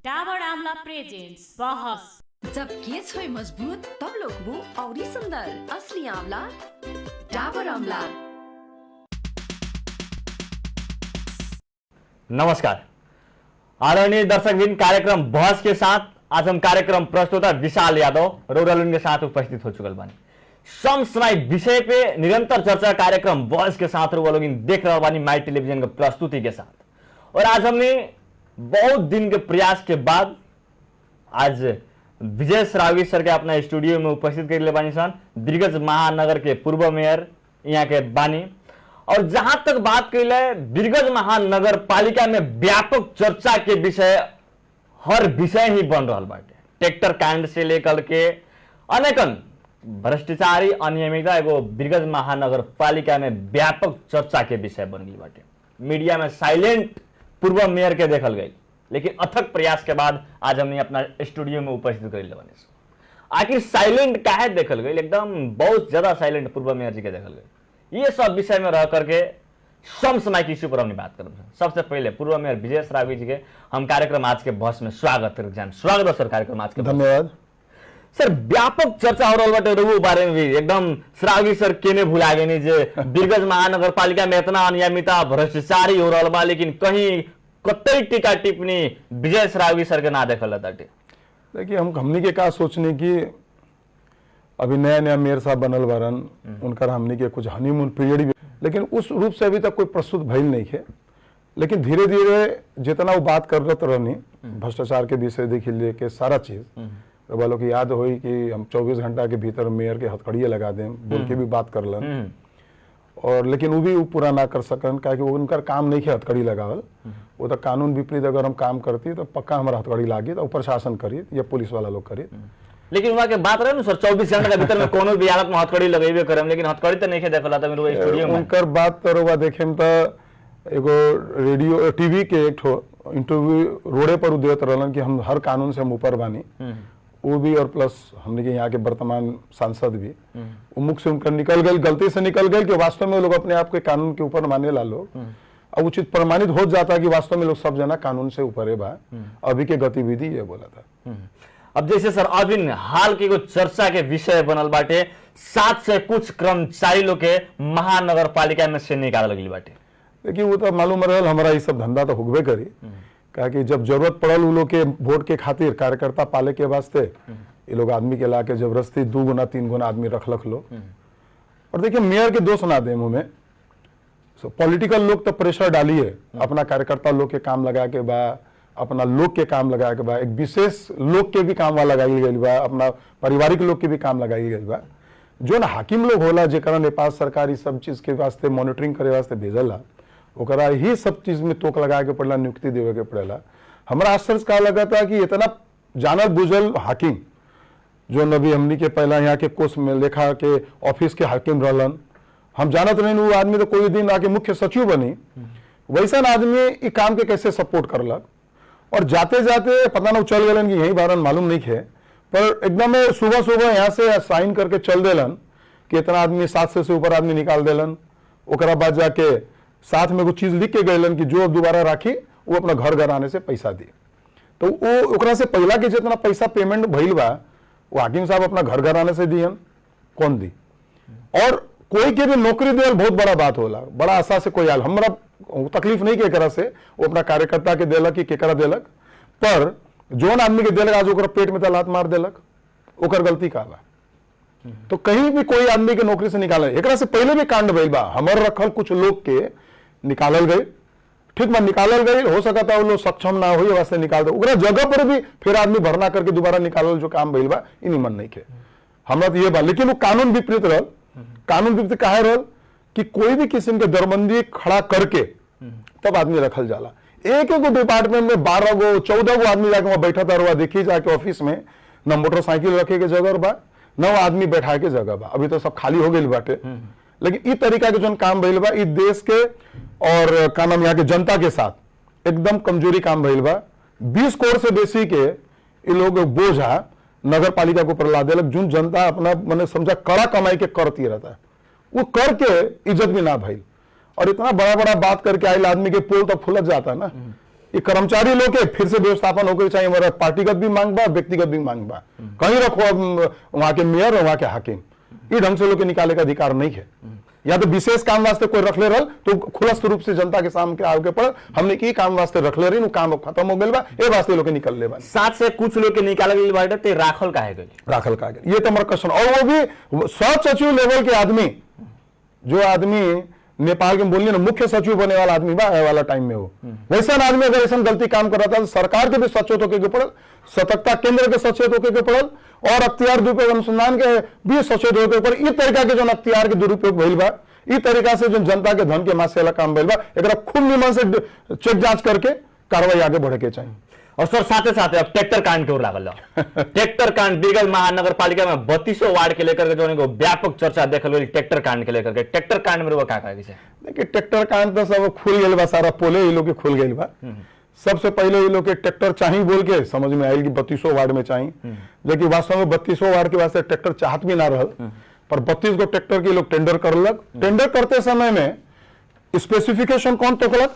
Dabur Amla presents बहस। जब केस हो मजबूत तब लोग वो और सुंदर असली आंवला डाबर आमला। नमस्कार आदरणीय दर्शकबिन, कार्यक्रम बहस के साथ आज हम कार्यक्रम प्रस्तुता विशाल यादव रोरल के साथ उपस्थित हो चुकल बानी। समसामयिक विषय पे निरंतर चर्चा कार्यक्रम बहस के साथ लोग देख रहे बानी माई टेलीविजन के प्रस्तुति के साथ। और आज हमने बहुत दिन के प्रयास के बाद आज विजय श्रावी सर के अपना स्टूडियो में उपस्थित कर ले बानी सन। दिग्गज महानगर के पूर्व मेयर यहाँ के बानी। और जहां तक बात कैले दिग्गज महानगर पालिका में व्यापक चर्चा के विषय हर विषय ही बन रहा बाटे। ट्रैक्टर कांड से लेकर के अनेकन भ्रष्टाचारी अनियमितता एगो दिग्गज महानगर पालिका में व्यापक चर्चा के विषय बन गई बाटे। मीडिया में साइलेंट पूर्व मेयर के देखल गई, लेकिन अथक प्रयास के बाद आज हमने अपना स्टूडियो में उपस्थित कर ले। आखिर साइलेंट काहे देखल गई, एकदम बहुत ज्यादा साइलेंट पूर्व मेयर जी के देखल गई। ये सब विषय में रह करके समसामयिक इश्यू पर हमने बात कर। सबसे पहले पूर्व मेयर विजय श्रावी जी के हम कार्यक्रम आज के बहस में स्वागत कर। स्वागत है सर कार्यक्रम आज के। धन्यवाद सर। व्यापक चर्चा हो रहा बाटे रघु बारे में भी एकदम श्रावी सर केने भुला गए नहीं जे दिग्गज महानगर पालिका में इतना अनियमितता भ्रष्टाचारी हो रहा बा, लेकिन कहीं कतई टीका टिप्पणी विजय श्रावी सर के ना देखल बाटे। देखिए हमनी के का सोचने की अभी नया नया मेयर साहब बनल बारन, उनका हमनी के कुछ हनीमून पीरियड भी, लेकिन उस रूप से अभी तक कोई प्रस्तुत भइल नहीं है। लेकिन धीरे धीरे जितना वो बात कर रहे रहनी भ्रष्टाचार के विषय देखिए लेके सारा चीज वालों की याद हुई कि हम 24 घंटा के भीतर मेयर के हथकड़िए लगा दें बोल के भी बात कर लन। और लेकिन वो भी वो पूरा ना कर सकन क्या कि वो उनका काम नहीं है हथकड़ी लगावल। वो तो कानून विपरीत अगर हम काम करती तो पक्का हमारा हथकड़ी लागी तो प्रशासन करी या पुलिस वाला लोग करी। लेकिन वहाँ के बात रहे ना सर 24 घंटा के भीतर में कोनो भी हालत में हथकड़ी लगेबे करम, लेकिन हथकड़ी तो नहीं देखला था मेरे स्टूडियो में। उनकर बात तो रवा देखे में तो एगो रेडियो टीवी के एक इंटरव्यू रोडे पर देत रहलन कि हम हर कानून से हम ऊपर बानी। वो भी और प्लस हमने के यहाँ के वर्तमान सांसद भी वो मुख से उनका निकल गए, गलती से निकल गए कि वास्तव में लोग अपने आप के कानून के ऊपर माने ला लोग। अब उचित प्रमाणित हो जाता कि वास्तव में लोग सब जना कानून से ऊपर है बा। अभी के गतिविधि ये बोला था। अब जैसे सर अभी हाल की को चर्चा के विषय बनल बाटे 7 से कुछ कर्मचारी लोग के महानगर पालिका में से निकाल लगली बाटे। देखिए वो तो मालूम रहल हमारा ये सब धंधा तो हुए करी क्या कि जब जरूरत पड़ल वो लोग के वोट के खातिर कार्यकर्ता पाले के वास्ते ये लोग आदमी के ला के जबरदस्ती 2 गुना 3 गुना आदमी रखलक लो। और देखिए मेयर के दोष ना दे मुंह में, पॉलिटिकल लोग तो प्रेशर डालिए अपना कार्यकर्ता लोग के काम लगा के बा, अपना लोग के काम लगा के बा, एक विशेष लोग के भी काम लगाई गई बा, अपना पारिवारिक लोग के भी काम लगाई गई बा। जो ना हाकिम लोग होला जेकरा नेपाल सरकार सब चीज के वास्ते मॉनिटरिंग करे वास्ते भेजला, ओकरा ही सब चीज में तोक लगा के पड़ेला, नियुक्ति देवे के पड़ेला। हमारा आश्चर्य का लगा था कि इतना जानल बुझल हाकिम जो नबी हमनी के पहला यहाँ के कोष में लेखा के ऑफिस के हाकिम रहलन, हम जानत नहीं वो आदमी तो कोई दिन आके मुख्य सचिव बनी। वैसा आदमी इस काम के कैसे सपोर्ट करलक। और जाते जाते पता ना चल गलन कि यही बारन मालूम नहीं है, पर एकदम सुबह सुबह यहाँ से साइन करके चल देलन कि इतना आदमी 700 से ऊपर आदमी निकाल देलन। ओकरा बाद जाके साथ में कुछ चीज लिख के गए कि जो अब दोबारा राखी वो अपना घर घर आने से पैसा दी। तो वो ओकरा से पहला के जितना पैसा पेमेंट भइल बा वो हाकिम साहब अपना घर घर आने से दियन, कौन दी। और कोई के भी नौकरी देल बहुत बड़ा बात होला, बड़ा आशा से कोई आल हमरा तकलीफ नहीं के करा से वो अपना कार्यकर्ता के देलक कि केकरा देलक, पर जोन आदमी के देलक आज ओकरा पेट में तलात मार देलक, ओकर गलती का बा। तो कहीं भी कोई आदमी के नौकरी से निकाले एकरा से पहले भी कांड भइल बा, हमर रखल कुछ लोग के निकालल गए, ठीक बा निकालल गए, हो सकता है वो लोग सक्षम ना हो वास्ते निकाल दे, ओकरा जगह पर भी फिर आदमी भरना करके दोबारा निकालल जो काम भइल बा इ निमन नहीं के हमरा तो ये बा। लेकिन वो कानून विपरीत रहल। कानून विपरीत काहे रहल कि कोई भी किस्म के दरबंदी खड़ा करके तब आदमी रखल जाला। एक एक डिपार्टमेंट में 12 गो 14 गो आदमी जाके वहां बैठा था, देखी जाके ऑफिस में न मोटरसाइकिल रखे के जगह बा न आदमी बैठा के जगह बा। अभी तो सब खाली हो गई बाटे। लेकिन इस तरीका के जो काम भइल बा इस देश के और का नाम यहाँ के जनता के साथ एकदम कमजोरी काम भइल बा। 20 करोड़ से बेसी के ये लोग बोझा नगर पालिका को ऊपर ला देलक। जो जनता अपना मैंने समझा कड़ा कमाई के करती रहता है, वो कर के इज्जत भी ना भइल। और इतना बड़ा बड़ा बात करके आयल आदमी के पोल तो फुलत जाता है ना। कि कर्मचारी लोग के फिर से व्यवस्थापन होकर चाहिए, हमारा पार्टीगत भी मांग बा, व्यक्तिगत भी मांग बा। कहीं रखो वहां के मेयर और वहां के हाकिम, ये ढंग से लोग के निकाले का अधिकार नहीं है। या तो विशेष काम वास्ते कोई रख ले रहा तो खुलस्त रूप से जनता के सामने आगे पड़ हमने की काम वास्ते रख ले रही, काम खत्म हो गए बा, ए वास्ते लोग के निकल ले बा। साथ से कुछ लोग के निकाले गई बाटे ते राखल काहे गई? राखल का ये तो हमारा क्वेश्चन। और वो भी सब सचिव लेवल के आदमी, जो आदमी नेपाल के बोलिए ना मुख्य सचिव बने वाला आदमी बा वाला टाइम में हो, वैसा आदमी अगर ऐसा गलती काम कर रहा था तो सरकार के भी सचेत होके के पड़ल, सतर्कता केंद्र के सचेत होके के पड़ल, और अख्तियार दुरुपयोग अनुसंधान के भी सचेत होके पड़ल। इस तरीका के जो अख्तियार के दुरुपयोग भइल बा, इस तरीका से जो जनता के धन के मासे वाला काम भइल बा, एकरा खूब निमन से चेक जांच करके कार्रवाई आगे बढ़े के चाहिए। और सर साथे साथे अब ट्रैक्टर कांड के ओर लागल जाओ। ट्रैक्टर कांड बीरगंज महानगर पालिका में 3200 वार्ड के लेकर के जो है व्यापक चर्चा देखल गई ट्रैक्टर कांड के लेकर के। ट्रैक्टर कांड में का कहे छै? देखिए ट्रैक्टर कांड तो सब खुल गई बा, सारा पोले ये लोग के खुल गई बा। सबसे पहले ये लोग के ट्रैक्टर चाहिए बोल के समझ में आयल कि 3200 वार्ड में चाहिए, लेकिन वास्तव में 3200 वार्ड के वास्ते ट्रैक्टर चाहत भी ना रहल, पर 32 गो ट्रैक्टर के लोग टेंडर करलक। टेंडर करते समय में स्पेसिफिकेशन कौन तोकलक,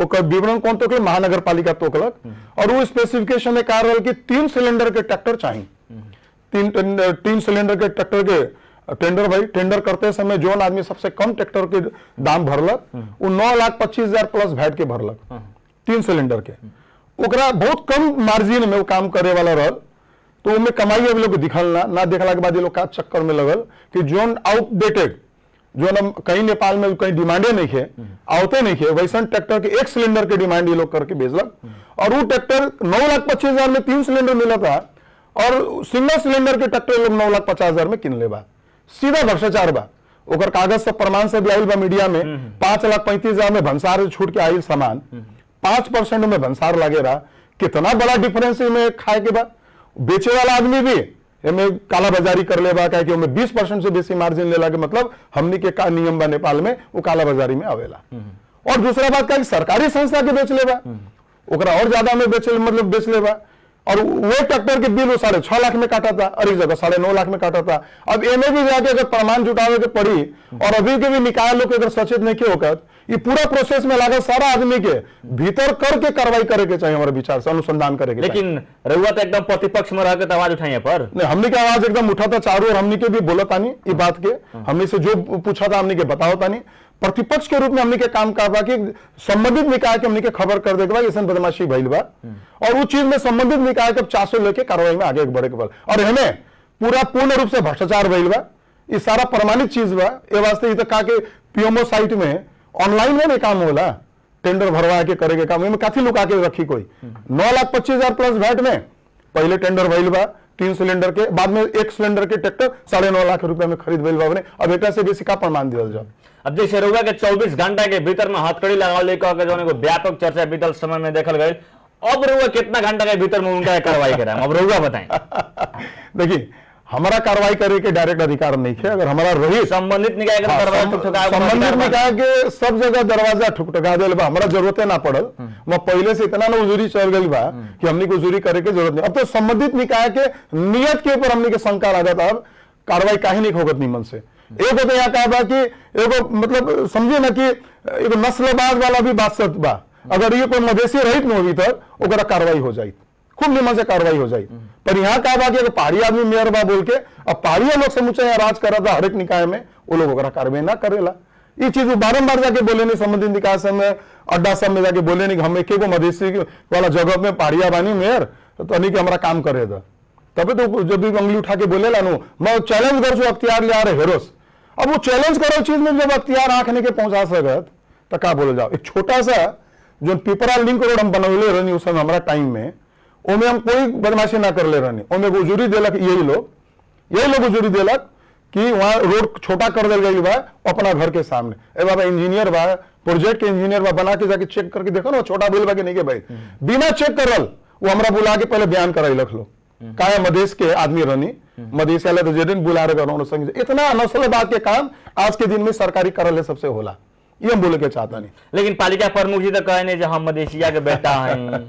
ओकर विवरण कौन तोकलक, महानगर पालिका तोकलक। और वो स्पेसिफिकेशन में कहा रहल कि 3 सिलेंडर के ट्रैक्टर चाहिए। 3 सिलेंडर के ट्रैक्टर के टेंडर भाई टेंडर करते समय जो आदमी सबसे कम ट्रैक्टर के दाम भरलक वो 9,25,000 प्लस वैट के भरलक 3 सिलेंडर के। ओकरा बहुत कम मार्जिन में वो काम करे वाला रहल, तो उनमें कमाई अब लोग दिखल ना देखला के बाद ये लोग का चक्कर में लगल कि जोन आउटडेटेड जो ना कहीं नेपाल में कहीं डिमांडे नहीं है, आवते नहीं है, वैसा ट्रैक्टर के 1 सिलेंडर के डिमांड ये लोग करके भेजलक। और वो ट्रैक्टर 9,25,000 में 3 सिलेंडर मिला था, और सिंगल सिलेंडर के ट्रैक्टर लोग 9,50,000 में किन ले बा। सीधा भ्रष्टाचार बा। ओकर कागज सब प्रमाण से भी आयल बा मीडिया में। 5,35,000 में भंसार छूट के आयल सामान 5% में भंसार लगे रहा। कितना बड़ा डिफरेंस में खाए के बाद बेचे वाला आदमी भी एमें काला बाजारी कर ले बा, कि 20% से बेसी मार्जिन लेला के मतलब हमनी के का नियम बा नेपाल में वो काला बाजारी में आवेला। और दूसरा बात का सरकारी संस्था के बेच ले बा, ओकरा और ज्यादा में मतलब बेच ले बा। और वो ट्रैक्टर के बिल वो 6.5 लाख में काटा था, और इस जगह 9.5 लाख में काटा था। अब एमे भी जाके अगर प्रमाण जुटावे के पड़ी और अभी के भी निकाय लोग अगर सचेत नहीं के होकर ये पूरा प्रोसेस में लागत सारा आदमी के भीतर करके कार्रवाई करे के चाहिए, हमारे विचार से अनुसंधान करे के। लेकिन रउआ तो एकदम प्रतिपक्ष में रह के आवाज उठाइए पर नहीं, हमने की आवाज एकदम उठा था चारों, और हमने के भी बोला तानी ये बात के, हमने से जो पूछा था हमने के बताओ तानी। प्रतिपक्ष के रूप में हमने के काम करवा कि संबंधित निकाय के हमने के खबर कर दे के बाद ऐसा बदमाशी भइल बा, और उस चीज में संबंधित निकाय के 400 लेके कार्रवाई में आगे बढ़े के बल। और हमें पूरा पूर्ण रूप से भ्रष्टाचार भइल बा, ये सारा प्रमाणित चीज बा। ये वास्ते ये कहा कि पीएमओ साइट में ऑनलाइन में नहीं काम होला, टेंडर भरवा के करे के काम में काफी लुका के रखी कोई। 9,25,000 प्लस वैट में पहले टेंडर भइल बा 3 सिलेंडर के, बाद में 1 सिलेंडर के ट्रैक्टर 9.5 लाख रुपए में खरीद भइल बा। अब एक से बेसी का प्रमाण दिया जाए। अब जैसे रउआ के 24 घंटा के भीतर में हथकड़ी लगावले कह के जो व्यापक चर्चा बीतल समय में देखल गई, अब रउआ कितना घंटा के भीतर में उनका कार्रवाई करें? अब रउआ बताएं। देखिए हमारा कार्रवाई करे के डायरेक्ट अधिकार नहीं है। अगर हमारा रही संबंधित निकाय के दरवाजा संबंधित निकाय के सब जगह दरवाजा ठुकठका दिल बा, हमारा जरूरते ना पड़ल। मैं पहले से इतना ना उजूरी चल गई बा कि हमने को उजूरी करे के जरूरत नहीं। अब तो संबंधित निकाय के नियत के ऊपर हमने के शंका लागत, अब कार्रवाई काहे नहीं होगत निमन से। एगो तो यहाँ कहा बा कि एगो मतलब समझिए ना कि एगो नस्लवाद वाला भी बात सच बा। अगर ये कोई मधेसी रहित में होगी तो ओकरा कार्रवाई हो जाए, खूब निमन से कार्रवाई हो जाए। पर यहाँ कहा बा कि पहाड़ी आदमी मेयर बा बोल के अब पहाड़ी लोग समूचा यहाँ राज करा था हर एक निकाय में, वो लोग ओकरा कार्रवाई ना करेला। ये चीज बारम्बार जाके बोले नहीं, संबंधित निकाय सब में अड्डा सब में जाके बोले नहीं कि हम एक मधेसी वाला जगह में पहाड़िया बानी मेयर तो नहीं कि हमारा काम करे था। तभी तो जब भी अंगली उठा के बोले लानू मैं चैलेंज कर छू अख्तियार ले आ रहे हेरोस। अब वो चैलेंज करो चीज में जब अख्तियार आंखने के पहुंचा सकत तो क्या बोले जाओ। एक छोटा सा जो पिपरा लिंक रोड हम बनौले रहनी उस समय हमारा टाइम में, ओमे हम कोई बदमाशी ना कर ले रहनी। ओमे उजूरी दिलक यही लोग उजूरी दिलक कि वहां रोड छोटा कर दिल गई बा अपना घर के सामने। ए बाबा इंजीनियर बा, प्रोजेक्ट के इंजीनियर बा, बना के जाके चेक करके देखो ना छोटा बिल बा कि नहीं के भाई। बिना चेक करल वो हमरा बुला के पहले बयान कराई लख लो काया मधेश के आदमी रहनी, मधेश वाले तो जेदिन बुला रहे इतना नस्लवाद के काम आज के दिन में सरकारी करल सबसे होला, ये हम बोले के चाहता नहीं। लेकिन पालिका प्रमुख जी तो कहे नहीं जो हम मधेसिया के बेटा हैं।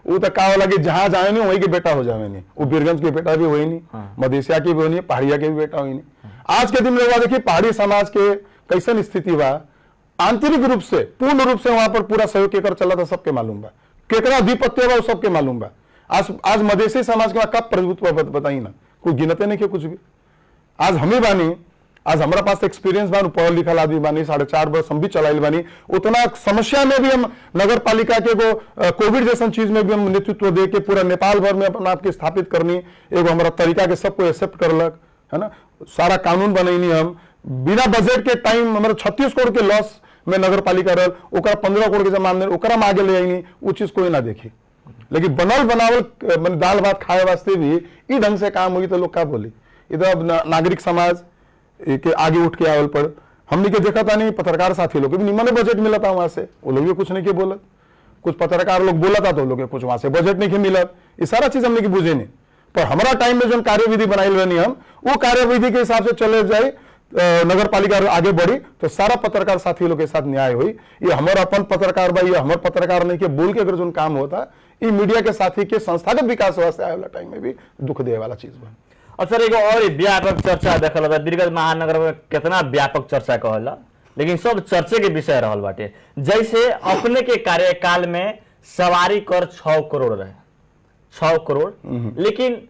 वो तो कहा लगे जहां जाए नहीं वही के बेटा हो जाए नहीं। वो बीरगंज के बेटा भी वही नहीं, मधेसिया के भी वही नहीं, पहाड़िया के भी बेटा वही नहीं। आज के दिन में देखिए पहाड़ी समाज के कैसन स्थिति बा, आंतरिक रूप से पूर्ण रूप से वहां पर पूरा सहयोग कर चला था सबके मालूम बा। केकरा अधिपत्य बा सबके मालूम बा। आज मधेसी समाज के कब प्रभुत्व बताई ना, कोई गिनते नहीं के कुछ भी। आज हम ही बानी, आज हमारा पास एक्सपीरियंस बा, पढ़ल लिखल आदमी बानी, 4.5 वर्ष हम भी चलाइल बानी। उतना समस्या में भी हम नगर पालिका के कोविड जैसा चीज में भी हम नेतृत्व दे के पूरा नेपाल भर में अपना आपके स्थापित करनी एगो हमारा तरीका के सबको एक्सेप्ट करलक, है ना। सारा कानून बनैनी हम बिना बजट के टाइम हमारा 36 करोड़ के लॉस में नगर पालिका रहा, 15 करोड़ के जमान ओकरा में आगे ले आई, वो चीज कोई ना देखी। लेकिन बनल बनावल दाल भात खाए वास्ते भी ई ढंग से काम हुई तो लोग क्या बोली। इधर नागरिक समाज के आगे उठ के आवल पड़, हमने के देखा था नहीं पत्रकार साथी लोग भी निमन बजट मिला था वहां से, वो लोग भी कुछ नहीं के बोलत। कुछ पत्रकार लोग बोला था तो लोग कुछ वहां से बजट नहीं के मिलत। ये सारा चीज हमने की बुझे नहीं। पर हमारा टाइम में जो कार्यविधि बनाई रहनी हम वो कार्यविधि के हिसाब से चले जाए, नगर पालिका आगे बढ़ी तो सारा पत्रकार साथी लोग के साथ न्याय हुई। ये हमारा अपन पत्रकार बा, ये हमारे पत्रकार नहीं के बोल के अगर जो काम होता ये मीडिया के साथी के संस्थागत विकास वास्ते आए वाला टाइम में भी दुख दे वाला चीज बा। और सर एगो और व्यापक चर्चा देखल था वीरगंज महानगर में, कितना व्यापक चर्चा कहला, लेकिन सब चर्चे के विषय रहल बाटे। जैसे अपने के कार्यकाल में सवारी कर 6 करोड़ रहे, 6 करोड़, लेकिन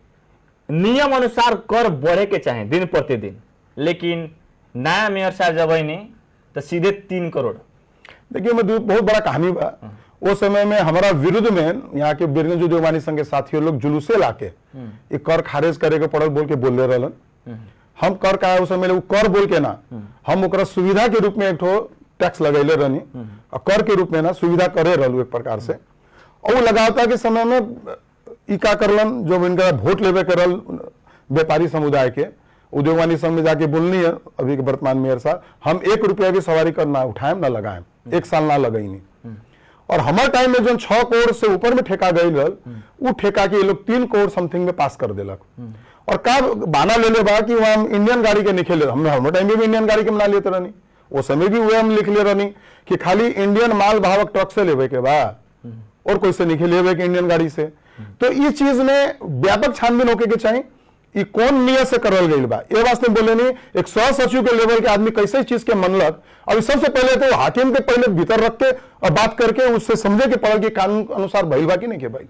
नियम अनुसार कर बढ़े के चाहे दिन प्रतिदिन, लेकिन नया मेयर साहब जब नहीं तो सीधे 3 करोड़। देखिए मैं बहुत बड़ा कहानी बा। उस समय में हमारा विरुद्ध में यहाँ के वीरगंज उद्योगवाणी संघ के साथियों लोग जुलूसे लाके ये कर खारिज करे के पड़ल बोल के बोले रहलन। हम कर का उस समय कर बोल के ना, हम ओकरा सुविधा के रूप में एक ठो टैक्स लगैले रहनी, और कर के रूप में ना सुविधा करे रहलू एक प्रकार से। और वो लगावता के समय में ई का करलन, जो इनका वोट लेवे करल व्यापारी समुदाय के उद्योगवाणी संघ में जाके बोलनी है अभी के वर्तमान मेयर साहब, हम 1 रुपया भी सवारी कर ना उठाएम ना लगाएम, 1 साल ना लगई नहीं। और हमारे टाइम में जो 6 करोड़ से ऊपर में ठेका गई वो ठेका के ये लोग 3 करोड़ समथिंग में पास कर दिलक। और का बहाना ले ले बा कि वहां हम इंडियन गाड़ी के नहीं खेले, हम हमारे टाइम में भी इंडियन गाड़ी के बना लेते रहनी, उस समय भी वह हम लिख ले रहनी कि खाली इंडियन माल भावक ट्रक से लेवे के बा और कोई से नहीं लेवे के इंडियन गाड़ी से। तो इस चीज में व्यापक छानबीन होके के चाहिए ये कौन नियत से करल गई बा। ये वास्ते बोले नहीं एक सह सचिव के लेवल के आदमी कैसे चीज के मनलक। अभी सबसे पहले तो हाकिम के पहले भीतर रख के और बात करके उससे समझे के पड़ल कि कानून अनुसार भइल बा कि नहीं के भाई।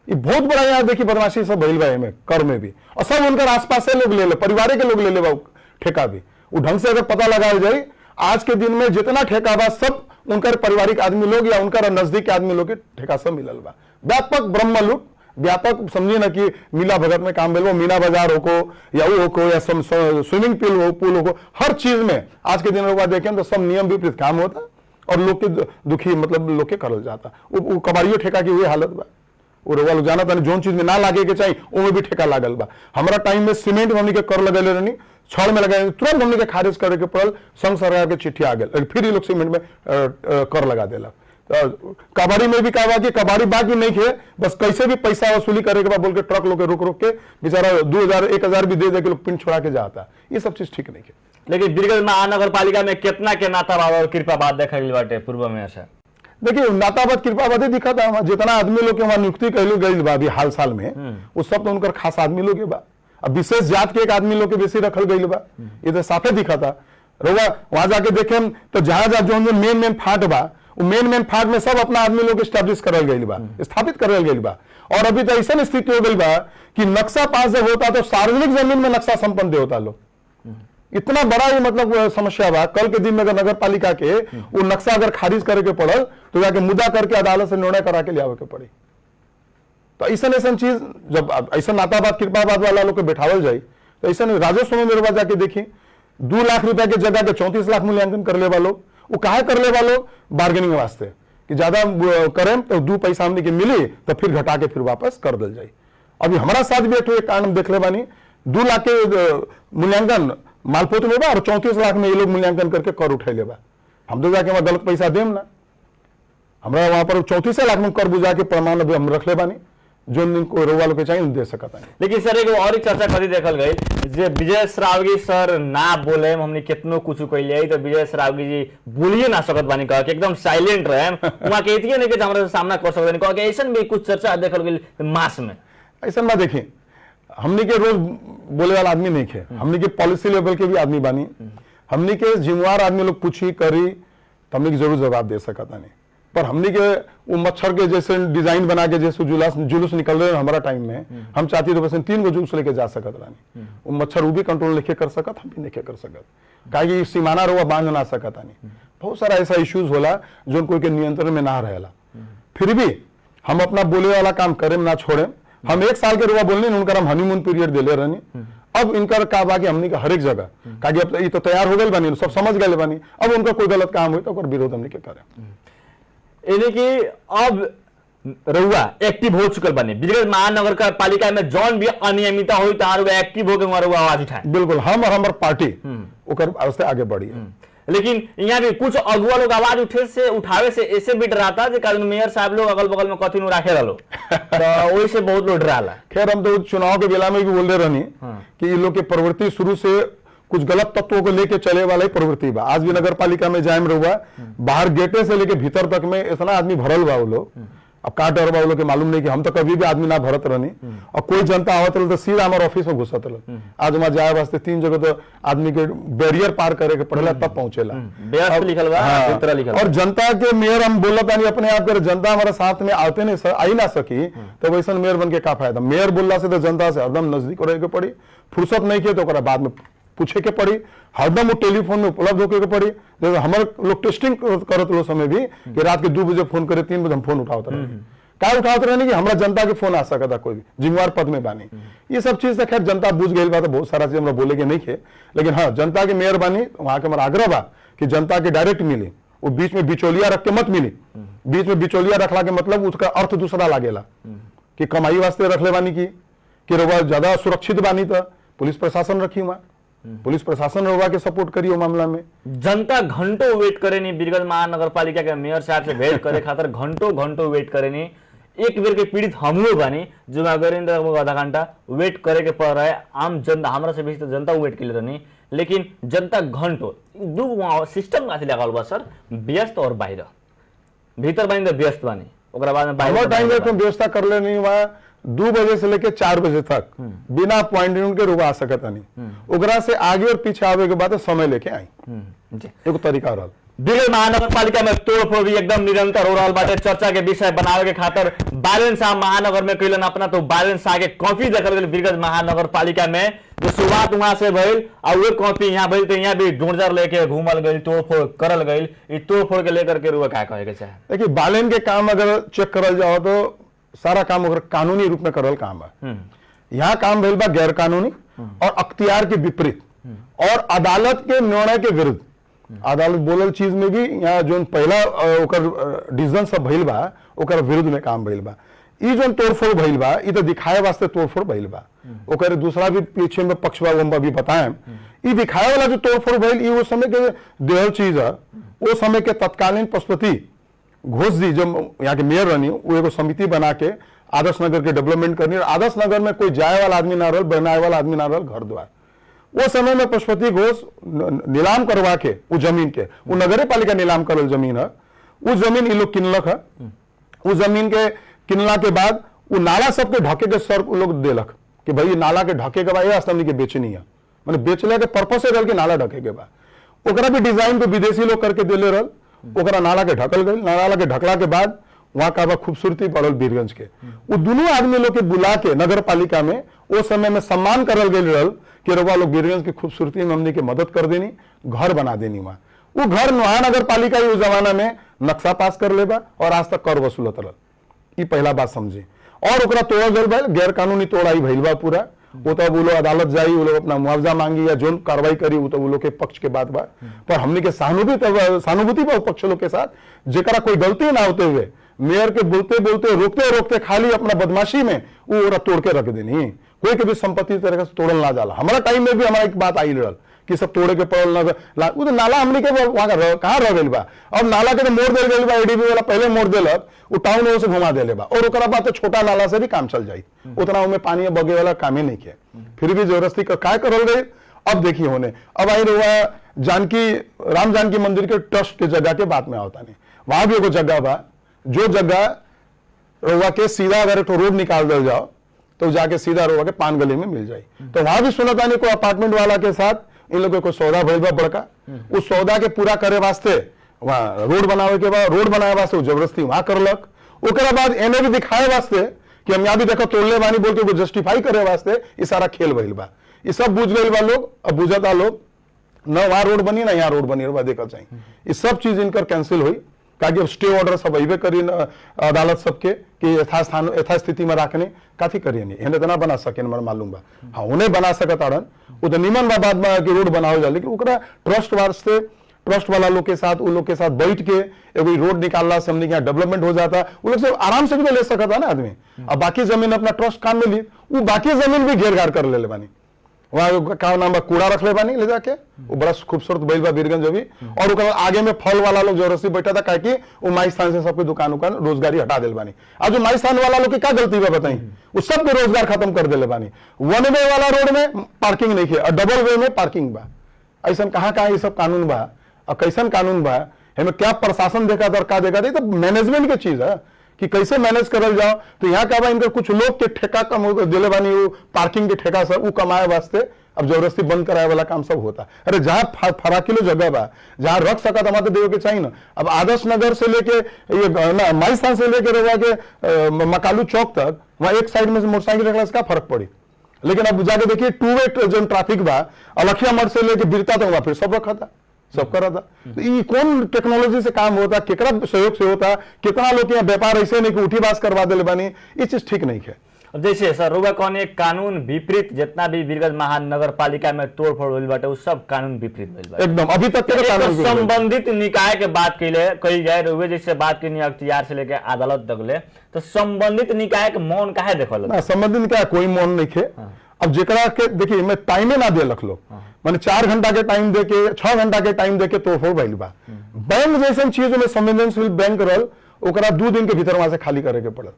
ये बहुत बड़ा यहाँ देखिए बदमाशी सब भइल बा में कर में भी, और सब उनकर आसपास से लोग ले ले, परिवार के लोग ले ले बा ठेका भी। वो ढंग से अगर पता लगाया जाए आज के दिन में जितना ठेका बा सब उनकर पारिवारिक आदमी लोग या उनका नजदीक के आदमी लोग के ठेका सब मिलल बा। व्यापक ब्रह्म लूट, व्यापक समझिए ना कि मीला भगत में काम मिलो, मीना बाजार हो को या वो हो को या स्विमिंग पूल हो को, हर चीज में आज के दिन में देखें तो सब नियम विपरीत काम होता और लोग के दुखी मतलब लोग के करल जाता। वो कबाड़ियों ठेका की हुई हालत बा। और वालों जाना था जोन चीज में ना लागे के चाहिए वो भी ठेका लागल बा। हमारा टाइम में सीमेंट हमने के कर लगेले रहनी, छड़ में लगाए तुरंत हमने के खारिज करे के पड़ल, संघ सरकार के चिट्ठी आ गई, फिर ये लोग सीमेंट में कर लगा देला। कबाड़ी में भी कहा कि कबाड़ी बाकी नहीं थे, बस कैसे भी पैसा वसूली करे के बाद बोल के ट्रक लोग रुक रुक के बेचारा 2000 1000 भी दे के लोग पिन छोड़ा के जाता। ये सब चीज ठीक नहीं है। लेकिन वीरगंज महानगर पालिका में कितना के नातावाद और कृपावाद देखा गई बाटे पूर्व में ऐसा। देखिए नातावाद कृपावाद दिखा था, जितना आदमी लोग के वहां नियुक्ति कहलू गई बा अभी हाल साल में वो सब तो उनकर खास आदमी लोग बा। अब विशेष जात के एक आदमी लोग के बेसी रखल गई बा, ये तो साफे दिखा था। वहां जाके देखे तो जहां जहां जो मेन फाट बा मेन फाट में सब अपना आदमी लोग स्टैब्लिश करल गई बा, स्थापित करल गई बा। और अभी तो ऐसा स्थिति हो गई बा कि नक्शा पास जब होता तो सार्वजनिक जमीन में नक्शा संपन्न दे होता लोग। इतना बड़ा ये मतलब समस्या बा। कल के दिन में अगर नगर पालिका के वो नक्शा अगर खारिज करे के पड़ल तो जाके मुद्दा करके अदालत से निर्णय करा के ले आवे के पड़ी। तो ऐसा चीज जब ऐसा नातावाद कृपावाद वाला लोग के बैठावल जाए तो ऐसा राजस्व में मेरे पास जाके देखिए 2 लाख रुपया की जगह के 34 लाख मूल्यांकन कर ले वालों, वो काहे कर ले वालों बार्गेनिंग वास्ते कि ज्यादा करें तो 2 पैसा हमने के मिली तो फिर घटा के फिर वापस कर दल जाए। अभी हमारा साथ भी एक कारण देख ले बानी 2 लाख के मूल्यांकन मालपोत में बा और 34 लाख में ये लोग मूल्यांकन करके कर उठे ले बा। हम तो जाके वहां गलत पैसा देम ना, हमारा वहां पर 34 लाख में कर बुझा के प्रमाण अभी हम रख ले बानी जो इनको रोवालों के चाहिए दे सकता है। लेकिन सर एक और चर्चा कभी देखल गई जे विजय श्रावगी सर ना बोले हमने कितनो कुछ कहलिए तो विजय श्रावगी जी बोलिए ना सकत बानी कह के एकदम साइलेंट रहे वहां कहती नहीं कि हमारे सामना कर सकते कह के ऐसा भी कुछ चर्चा देखल गई मास में। ऐसा ना देखिए हमने के रोज बोले वाला आदमी नहीं थे, हमने के पॉलिसी लेवल के भी आदमी बानी, हमने के जिम्मेवार आदमी लोग पूछी करी तो हमने जरूर जवाब दे सकता नहीं। पर हमने के वो मच्छर के जैसे डिजाइन बना के जैसे जुलूस निकल रहे हमारा टाइम में हम चाहती तो वैसे 3 गो जुलूस लेके जा सकत रानी वो मच्छर वो भी कंट्रोल लेके कर सकत हम भी नहीं कर सकत काहे सीमाना रहुआ बांध ना सकत आनी बहुत सारा ऐसा इश्यूज होला जो कोई के नियंत्रण में ना रहेला फिर भी हम अपना बोले वाला काम करें ना छोड़े हम 1 साल के रुआ बोलने उनका हम हनीमून पीरियड दिले रहनी अब इनका का बाकी हमने का हर एक जगह काहे अब ये तो तैयार हो गए बानी सब समझ गए बानी अब उनका कोई गलत काम हुई तो ओकर विरोध हमने के करे यानी कि अब रउआ एक्टिव हो चुकल बने बिरगंज महानगर का पालिका में जौन भी अनियमितता हुई तो एक्टिव होकर वहां रउआ आवाज उठाए बिल्कुल हम और हमार पार्टी ओकर रास्ते आगे बढ़ी है। लेकिन यहाँ भी कुछ अगुआ लोग आवाज उठावे से ऐसे भी डराता जे कारण मेयर साहब लोग अगल बगल में कथी नु राखे रहलो तो वही से बहुत लोग डराला। खैर हम तो चुनाव के बेला में भी बोल रहे रहनी कि इन लोग की प्रवृत्ति शुरू से कुछ गलत तत्वों को लेके चले वाला ही प्रवृत्ति बा। आज भी नगर पालिका में जाए रहुआ बाहर गेटे से लेके भीतर तक में इतना आदमी भरल बा वो लोग अब का डर बा वो लोग के मालूम नहीं कि हम तो कभी भी आदमी ना भरत रहनी और कोई जनता आवत रहे तो सीधा हमारे ऑफिस में घुसत रहे। आज वहां जाए वास्ते 3 जगह तो आदमी के बैरियर पार करे के पड़ेला तब पहुंचेला लिखल बा इतना लिखल और जनता के मेयर हम बोलता नहीं अपने आप कर जनता हमारे साथ में आते नहीं आई ना सकी तो वैसा मेयर बन के का फायदा। मेयर बोलला से तो जनता से हरदम नजदीक रहे के पड़ी फुर्सत नहीं किए तो बाद में पूछे के पड़ी हरदम वो टेलीफोन में उपलब्ध होके के पड़ी। जैसे हमारे लोग टेस्टिंग करत लो समय भी कि रात के 2 बजे फोन करे 3 बजे हम फोन उठाते रहे क्या उठाते रहने कि हमारा जनता के फोन आ सकता कोई भी जिम्मेवार पद में बानी ये सब चीज खैर जनता बुझ गई बात बहुत सारा चीज हमरा बोले के नहीं खे लेकिन हाँ जनता की मेहरबानी वहां के हमारा आग्रह बा कि जनता के डायरेक्ट मिली वो बीच में बिचौलिया रख के मत मिली। बीच में बिचौलिया रखला के मतलब उसका अर्थ दूसरा लागेला कि कमाई वास्ते रख ले बानी की रउआ ज्यादा सुरक्षित बानी तो पुलिस प्रशासन रखी वहां पुलिस प्रशासन रउआ के सपोर्ट करी वो मामला में। जनता घंटों वेट करे नहीं बिरगंज महानगर पालिका के मेयर साहब से भेंट करे खातर घंटों वेट करे नहीं। एक बेर के पीड़ित हम लोग बानी जो अगर आधा घंटा वेट करे के पड़ रहा है आम जनता हमारा से बेसी तो जनता वेट के लिए रहनी लेकिन जनता घंटों दू सिस्टम का लगल बा सर व्यस्त और बाहर भीतर बानी तो व्यस्त बानी ओकरा बाद में बाहर टाइम में व्यवस्था कर ले नहीं वहां 2 बजे से लेके 4 बजे तक बिना अपॉइंटमेंट के रुआ सकता नहीं ओकरा से आगे और पीछे आवे के बाद समय लेके आई एक तरीका रहा। बिरगंज महानगर पालिका में तोड़फोड़ भी एकदम निरंतर हो रहा बाटे चर्चा के विषय बनावे के खातर बालन शाह महानगर में कैलन अपना तो बालन शाह के कॉपी देखल गई बिरगंज महानगर पालिका में जो शुरुआत वहां से भइल और वो कॉपी यहाँ भइल तो यहाँ भी डोंजर लेके घूमल गई तोड़फोड़ करल गई ई तोड़फोड़ के लेकर के रुआ क्या कहे के चाहे। देखिए बालन के काम अगर चेक करल जाओ तो सारा काम अगर कानूनी रूप में करल काम है यहाँ काम भइल बा गैर कानूनी और अख्तियार के विपरीत और अदालत के निर्णय के विरुद्ध। अदालत बोलल चीज में भी यहाँ जो पहला ओकर डिसीजन सब भइल बा ओकर विरुद्ध में काम भइल बा। ई जो तोड़फोड़ भइल बा ई तो दिखाए वास्ते तोड़फोड़ भइल बा ओकर दूसरा भी पीछे में पक्ष बा भी बताएं ई दिखाए वाला जो तोड़फोड़ भइल ई वो समय के देहल चीज है वो समय के तत्कालीन पशुपति घोष जी जो यहाँ के मेयर रहनी वो एगो समिति बना के आदर्श नगर के डेवलपमेंट करनी और आदर्श नगर में कोई जाए वाला आदमी ना रहल बनाए वाला आदमी ना रहल घर द्वार वो समय में पशुपति घोष नीलाम करवा के वो जमीन के वो नगर पालिका नीलाम करल जमीन है वो जमीन ये लोग किनलक है वो जमीन के किनला के बाद वो नाला सबके ढके के सर लोग देलक कि भाई नाला के ढके के बाद हमने के बेचनी है मैंने बेचले के पर्पज से रहल के नाला ढके के बाद ओकरा भी डिजाइन को विदेशी लोग करके दिले रहल ओकरा नाला के ढकल गई नाला के ढकला के बाद वहां का खूबसूरती पड़ल बीरगंज के वो दोनों आदमी लोग के बुला के नगर पालिका में वो समय में सम्मान करल गई रहल कि रउआ लोग बीरगंज की खूबसूरती में हमने के मदद कर देनी घर बना देनी वहां वो घर महानगर पालिका उस जमाना में नक्शा पास कर लेबा और आज तक कर वसूलत रहल। ये पहला बात समझे और ओकरा तोड़ा गल भइल गैर कानूनी तोड़ाई भइल बा पूरा वो तो वो लोग अदालत जाई वो लोग अपना मुआवजा मांगी या जो कार्रवाई करी वो तो वो लोग के पक्ष के बात बा पर हमने के सहानुभूति बा पक्ष लोग के साथ जेकरा कोई गलती ना होते हुए मेयर के बोलते बोलते रोकते रोकते खाली अपना बदमाशी में वो ओरा तोड़ के रख देनी कोई के भी संपत्ति तरह से तोड़ल ना जाला। हमारा टाइम में भी हमारा एक बात आई रहल कि सब तोड़े के पड़ल ना वो तो नाला हमने के वहां कहाँ रह गई बा अब नाला के तो मोड़ दे गई बा एडीबी वाला पहले मोड़ देलक वो टाउन से घुमा देले बा और ओकरा बाद छोटा नाला से भी काम चल जाई उतना उनमें पानी बगे वाला काम ही नहीं किया फिर भी जबरदस्ती काय करल गई। अब देखिए होने अब आई रहा जानकी राम जानकी मंदिर के ट्रस्ट के जगह के बात में आवता नहीं वहां भी एगो जगह बा जो जगह रउआ के सीधा अगर एक रोड निकाल दे जाओ तो जाके सीधा रउआ के पान गली में मिल जाए तो वहां भी सुनता नहीं कोई अपार्टमेंट वाला के साथ इन लोगों को सौदा भइल बा बड़का उस सौदा के पूरा करे वास्ते वहाँ रोड बनावे के बाद रोड बनाए वास्ते जबरदस्ती वहां करलक, ओकरा बाद एने भी दिखाए वास्ते कि हम यहाँ भी देखो तोड़ले बानी बोल के जस्टिफाई करे वास्ते ये सारा खेल भइल बा। ये सब बुझ गइल बा लोग, अब बुझता लोग न वहां रोड बनी ना यहाँ रोड बनी देखा चाहिए। ये सब चीज इनकर कैंसिल हुई काकि अब स्टे ऑर्डर सब अबे करी अदालत सबके कि यथास्थिति में रखने काफी करिए नहीं एने तो ना बना सके हमारा मालूम बा। हाँ उन्हें बना सकत आड़न वो तो निमन बा बाद में कि रोड बनाओ जा, लेकिन ओकरा ट्रस्ट वास्ते ट्रस्ट वाला लोग के साथ वो लोग के साथ बैठ के एगो रोड निकालना से हमने यहाँ डेवलपमेंट हो जाता, वो लोग से आराम से भी तो ले सकता है ना आदमी। अब बाकी जमीन अपना ट्रस्ट काम में ली, वो बाकी जमीन भी घेर घार कर ले बानी, वहाँ का नाम बा कूड़ा रख ले बानी ले जाके, वो बड़ा खूबसूरत बैल बा बीरगंज अभी। और ओकर आगे में फल वाला लोग जबरदस्ती बैठा था काहे कि वो माई स्थान से सबके दुकान उकान रोजगारी हटा दिल बानी। आज जो माई स्थान वाला लोग की क्या गलती बा बताई, वो सबके रोजगार खत्म कर दिले बानी। वन वे वाला रोड में पार्किंग नहीं है और डबल वे में पार्किंग बा। ऐसा कहाँ कहाँ ये सब कानून बा और कैसन कानून बा, हमें क्या प्रशासन देखा था और क्या देखा था, तो मैनेजमेंट की चीज है कि कैसे मैनेज करल जाओ। तो यहाँ क्या बा इनका कुछ लोग के ठेका कम दिले बानी, वो पार्किंग के ठेका सब वो कमाए वास्ते अब जबरदस्ती बंद कराए वाला काम सब होता। अरे जहाँ फरा किलो जगह बा जहाँ रख सका तो हमारे देवे के चाहिए ना। अब आदर्श नगर से लेके ये माई स्थान से लेके रहा के मकालू चौक तक वहाँ एक साइड में से मोटरसाइकिल रखने से क्या फर्क पड़ी, लेकिन अब जाके देखिए टू वे जो ट्रैफिक बा अलखिया मठ से लेके बिरता तक वहां फिर सब रखा था, सब करा था। तो ये कौन टेक्नोलॉजी से काम होता, केकरा सहयोग से होता, कितना लोग यहाँ व्यापार ऐसे नहीं कि उठी बास करवा दे बानी, ये चीज ठीक नहीं है। जैसे सर रुआ कौन एक कानून विपरीत जितना भी वीरगंज महानगर पालिका में तोड़फोड़ होल बाटे, उस सब कानून विपरीत होल बाटे एकदम अभी तक के कानून संबंधित निकाय के बात कही जाए रुए जैसे बात की अख्तियार से लेके अदालत तक ले, तो संबंधित निकाय के मौन काहे देखल? संबंधित निकाय कोई मौन नहीं है। अब जेकरा के देखिए मैं टाइमे ना दे रख लो, मैंने 4 घंटा के टाइम दे के 6 घंटा के टाइम दे के तोड़फोड़ भइल बा। बैंक जैसे चीज में संवेदनशील बैंक रहल ओकरा 2 दिन के भीतर वहां से खाली करे के पड़ल।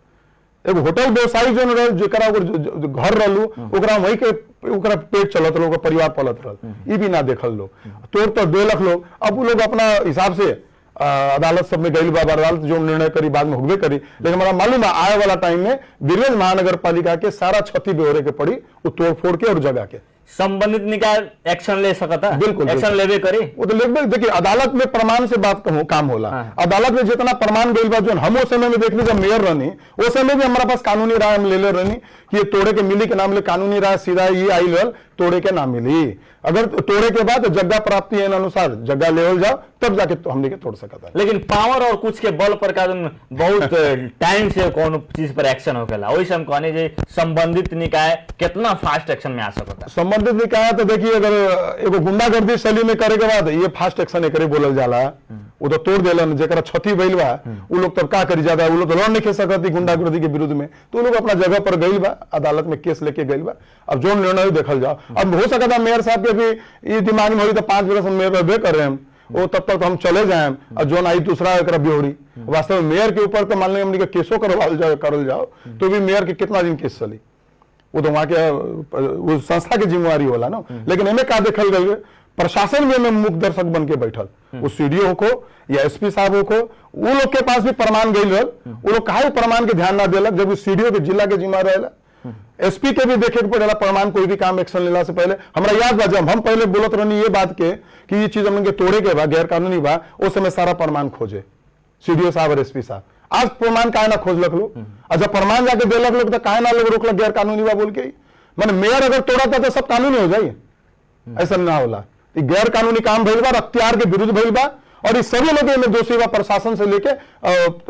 एगो होटल व्यवसायी जो रहल जेकरा घर रहलू ओकरा वही के ओकरा पेट चलत रहो, परिवार पलत रहल, ये भी ना देखल लोग, तोड़ तो 2 लाख लोग। अब वो लोग अपना हिसाब से अदालत सब में गई बाबा अदालत जो निर्णय करी बाद में हुए करी, लेकिन हमारा मालूम है आए वाला टाइम में वीरगंज महानगर पालिका के सारा क्षति बेहोरे के पड़ी वो तोड़ फोड़ के और जगह के संबंधित निकाय एक्शन ले सकता, बिल्कुल एक्शन लेवे करी। वो तो लेवे, देखिए अदालत में प्रमाण से बात काम होला। अदालत में जितना प्रमाण गई बात जो हम उस समय में देखने जब मेयर रहनी उस समय भी हमारे पास कानूनी राय हम ले ले रहनी कि ये तोड़े के मिली के नाम ले कानूनी राय सीधा ये आई रहल तोड़े के ना मिली, अगर तोड़े के बाद जगह प्राप्ति है अनुसार जगह लेवल जाओ तब जाके तो हमने के तोड़ सकता। लेकिन पावर और कुछ के बल पर का बहुत टाइम से कौन चीज पर एक्शन होकेला, वही से हम कहने जे संबंधित निकाय कितना फास्ट एक्शन में आ सकता। संबंधित निकाय तो देखिए अगर एगो गुंडागर्दी शैली में करे के बाद ये फास्ट एक्शन एकरे बोलल जाला, वो तो तोड़ देलन जेकरा क्षति भइल बा वो लोग तब का करी जाता, वो लोग तो लड़ नहीं सकती गुंडागर्दी के विरुद्ध में, तो वो लोग अपना जगह पर गइल बा, अदालत में केस लेके गइल बा। अब जो निर्णय देखल जाओ, अब हो सकता मेयर साहब के भी ये दिमाग में हो तो 5 बरस मेयर रहबे कर रहे हैं वो तब तक हम चले जाए और जो आई दूसरा एक बिहोरी। वास्तव में मेयर के ऊपर तो मान लीजिए केसों करल जाओ तो भी मेयर के कितना दिन केस चली, वो तो वहां के वो संस्था की जिम्मेवारी होला ना। लेकिन हमें क्या देखल गई प्रशासन में मुख्य दर्शक बन के बैठल, वो सीडीओ को या एसपी साहब को वो लोग के पास भी प्रमाण गई रहल, वो लोग कहा प्रमाण के ध्यान ना दिलक, जब सीडीओ के जिला के जिम्मा रहेला एसपी के भी देखे के पड़ेला प्रमाण, कोई भी काम एक्शन लेला से पहले। हमरा याद बा जब हम पहले बोलत रहनी ये बात के कि ये चीज हमन के तोड़े के बा गैर कानूनी बा, उस समय सारा प्रमाण खोजे सीडीओ साहब और एसपी साहब। आज प्रमाण काहे ना खोज लग लोग, और जब प्रमाण जाके देलक लोग तो काहे ना लोग रोकलक गैर कानूनी बा बोल के। मैंने मेयर अगर तोड़ा था तो सब कानूनी हो जाए, ऐसा ना होला। गैर कानूनी काम भइल बा, अख्तियार के विरुद्ध भइल बा, और इस सभी लोग में दोषी बा प्रशासन से लेके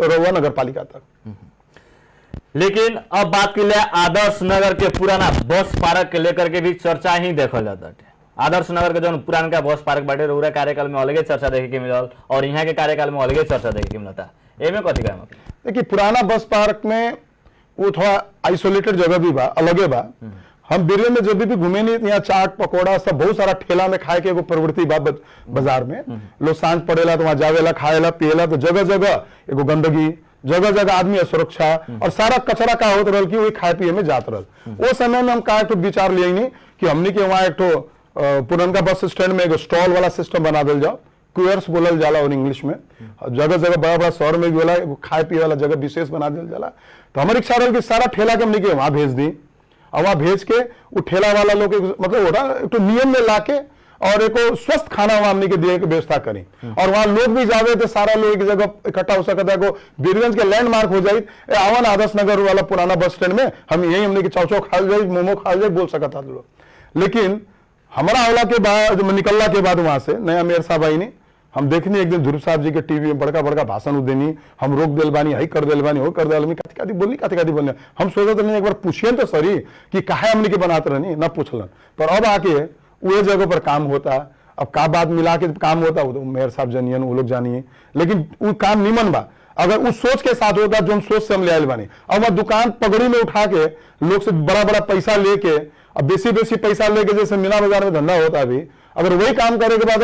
रउआ नगर पालिका तक। लेकिन अब बात के लिए आदर्श नगर के पुराना बस पार्क के लेकर के भी चर्चा ही देखल जाता है। आदर्श नगर के जो पुराना बस पार्क बाटे रउरा कार्यकाल में अलगे चर्चा देखे के मिलल और यहाँ के कार्यकाल में अलगे चर्चा देखे के मिलता, एमे कथी का मतलब? देखिए पुराना बस पार्क में वो थोड़ा आइसोलेटेड जगह भी बा, अलगे बा। हम बीरगंज में जब भी घूमे नहीं यहाँ चाट पकौड़ा सब बहुत सारा ठेला में खाए के एगो प्रवृत्ति बा बाजार में, लोग सांझ पड़ेला तो वहां जावेला खाएला पिएला, तो जगह जगह एगो गंदगी, जगह जगह आदमी असुरक्षा और सारा कचरा का होत रहल कि वही खाए पिए में जात रहल। वो समय में हम का एक विचार लिए नहीं कि हमने के वहां एक पुरनका बस स्टैंड में एगो स्टॉल वाला सिस्टम बना दिल जाओ, क्यूअर्स बोलल जाला और इंग्लिश में, जगह जगह बड़ा बड़ा शहर में भी होला खाए पिए वाला जगह विशेष बना दिल जाला। तो हमारी इच्छा रही कि सारा ठेला के हमने के वहां भेज दी, और वहां भेज के वो ठेला वाला लोग मतलब हो रहा तो नियम में लाके और एक स्वस्थ खाना वहां हमने के दिए की व्यवस्था करी और वहां लोग भी जावे तो सारा लोग एक जगह इकट्ठा हो सकता है को बीरगंज के लैंडमार्क हो जाए आवन आदर्श नगर वाला पुराना बस स्टैंड में हम यही हमने की चाउचौ खा जाए मोमो खा जाए बोल सकता था लोग। लेकिन हमारा अवला के बाद निकलना के बाद वहां से नया मेयर साहब आई नहीं हम देखनी एक दिन ध्रुव साहब जी के टीवी में बड़का बड़का भाषण देनी हम रोक दिल बानी हई कर दिल बानी हो कर दिल कथी बोलनी कथी बोलने हम सोचते नहीं एक बार पूछिए तो सरी कि काहे हमने के बनाते रहनी ना पूछलन पर अब आके वही जगह पर काम होता अब का बात मिला के काम होता वो तो मेयर साहब जानिए वो लोग जानिए लेकिन वो काम निमन बा अगर उस सोच के साथ होता जो सोच से हम ले आए बानी अब वह दुकान पगड़ी में उठा के लोग से बड़ा बड़ा पैसा लेके अब बेसी पैसा लेके जैसे मीना बाजार में धंधा होता अभी अगर वही काम करे के बाद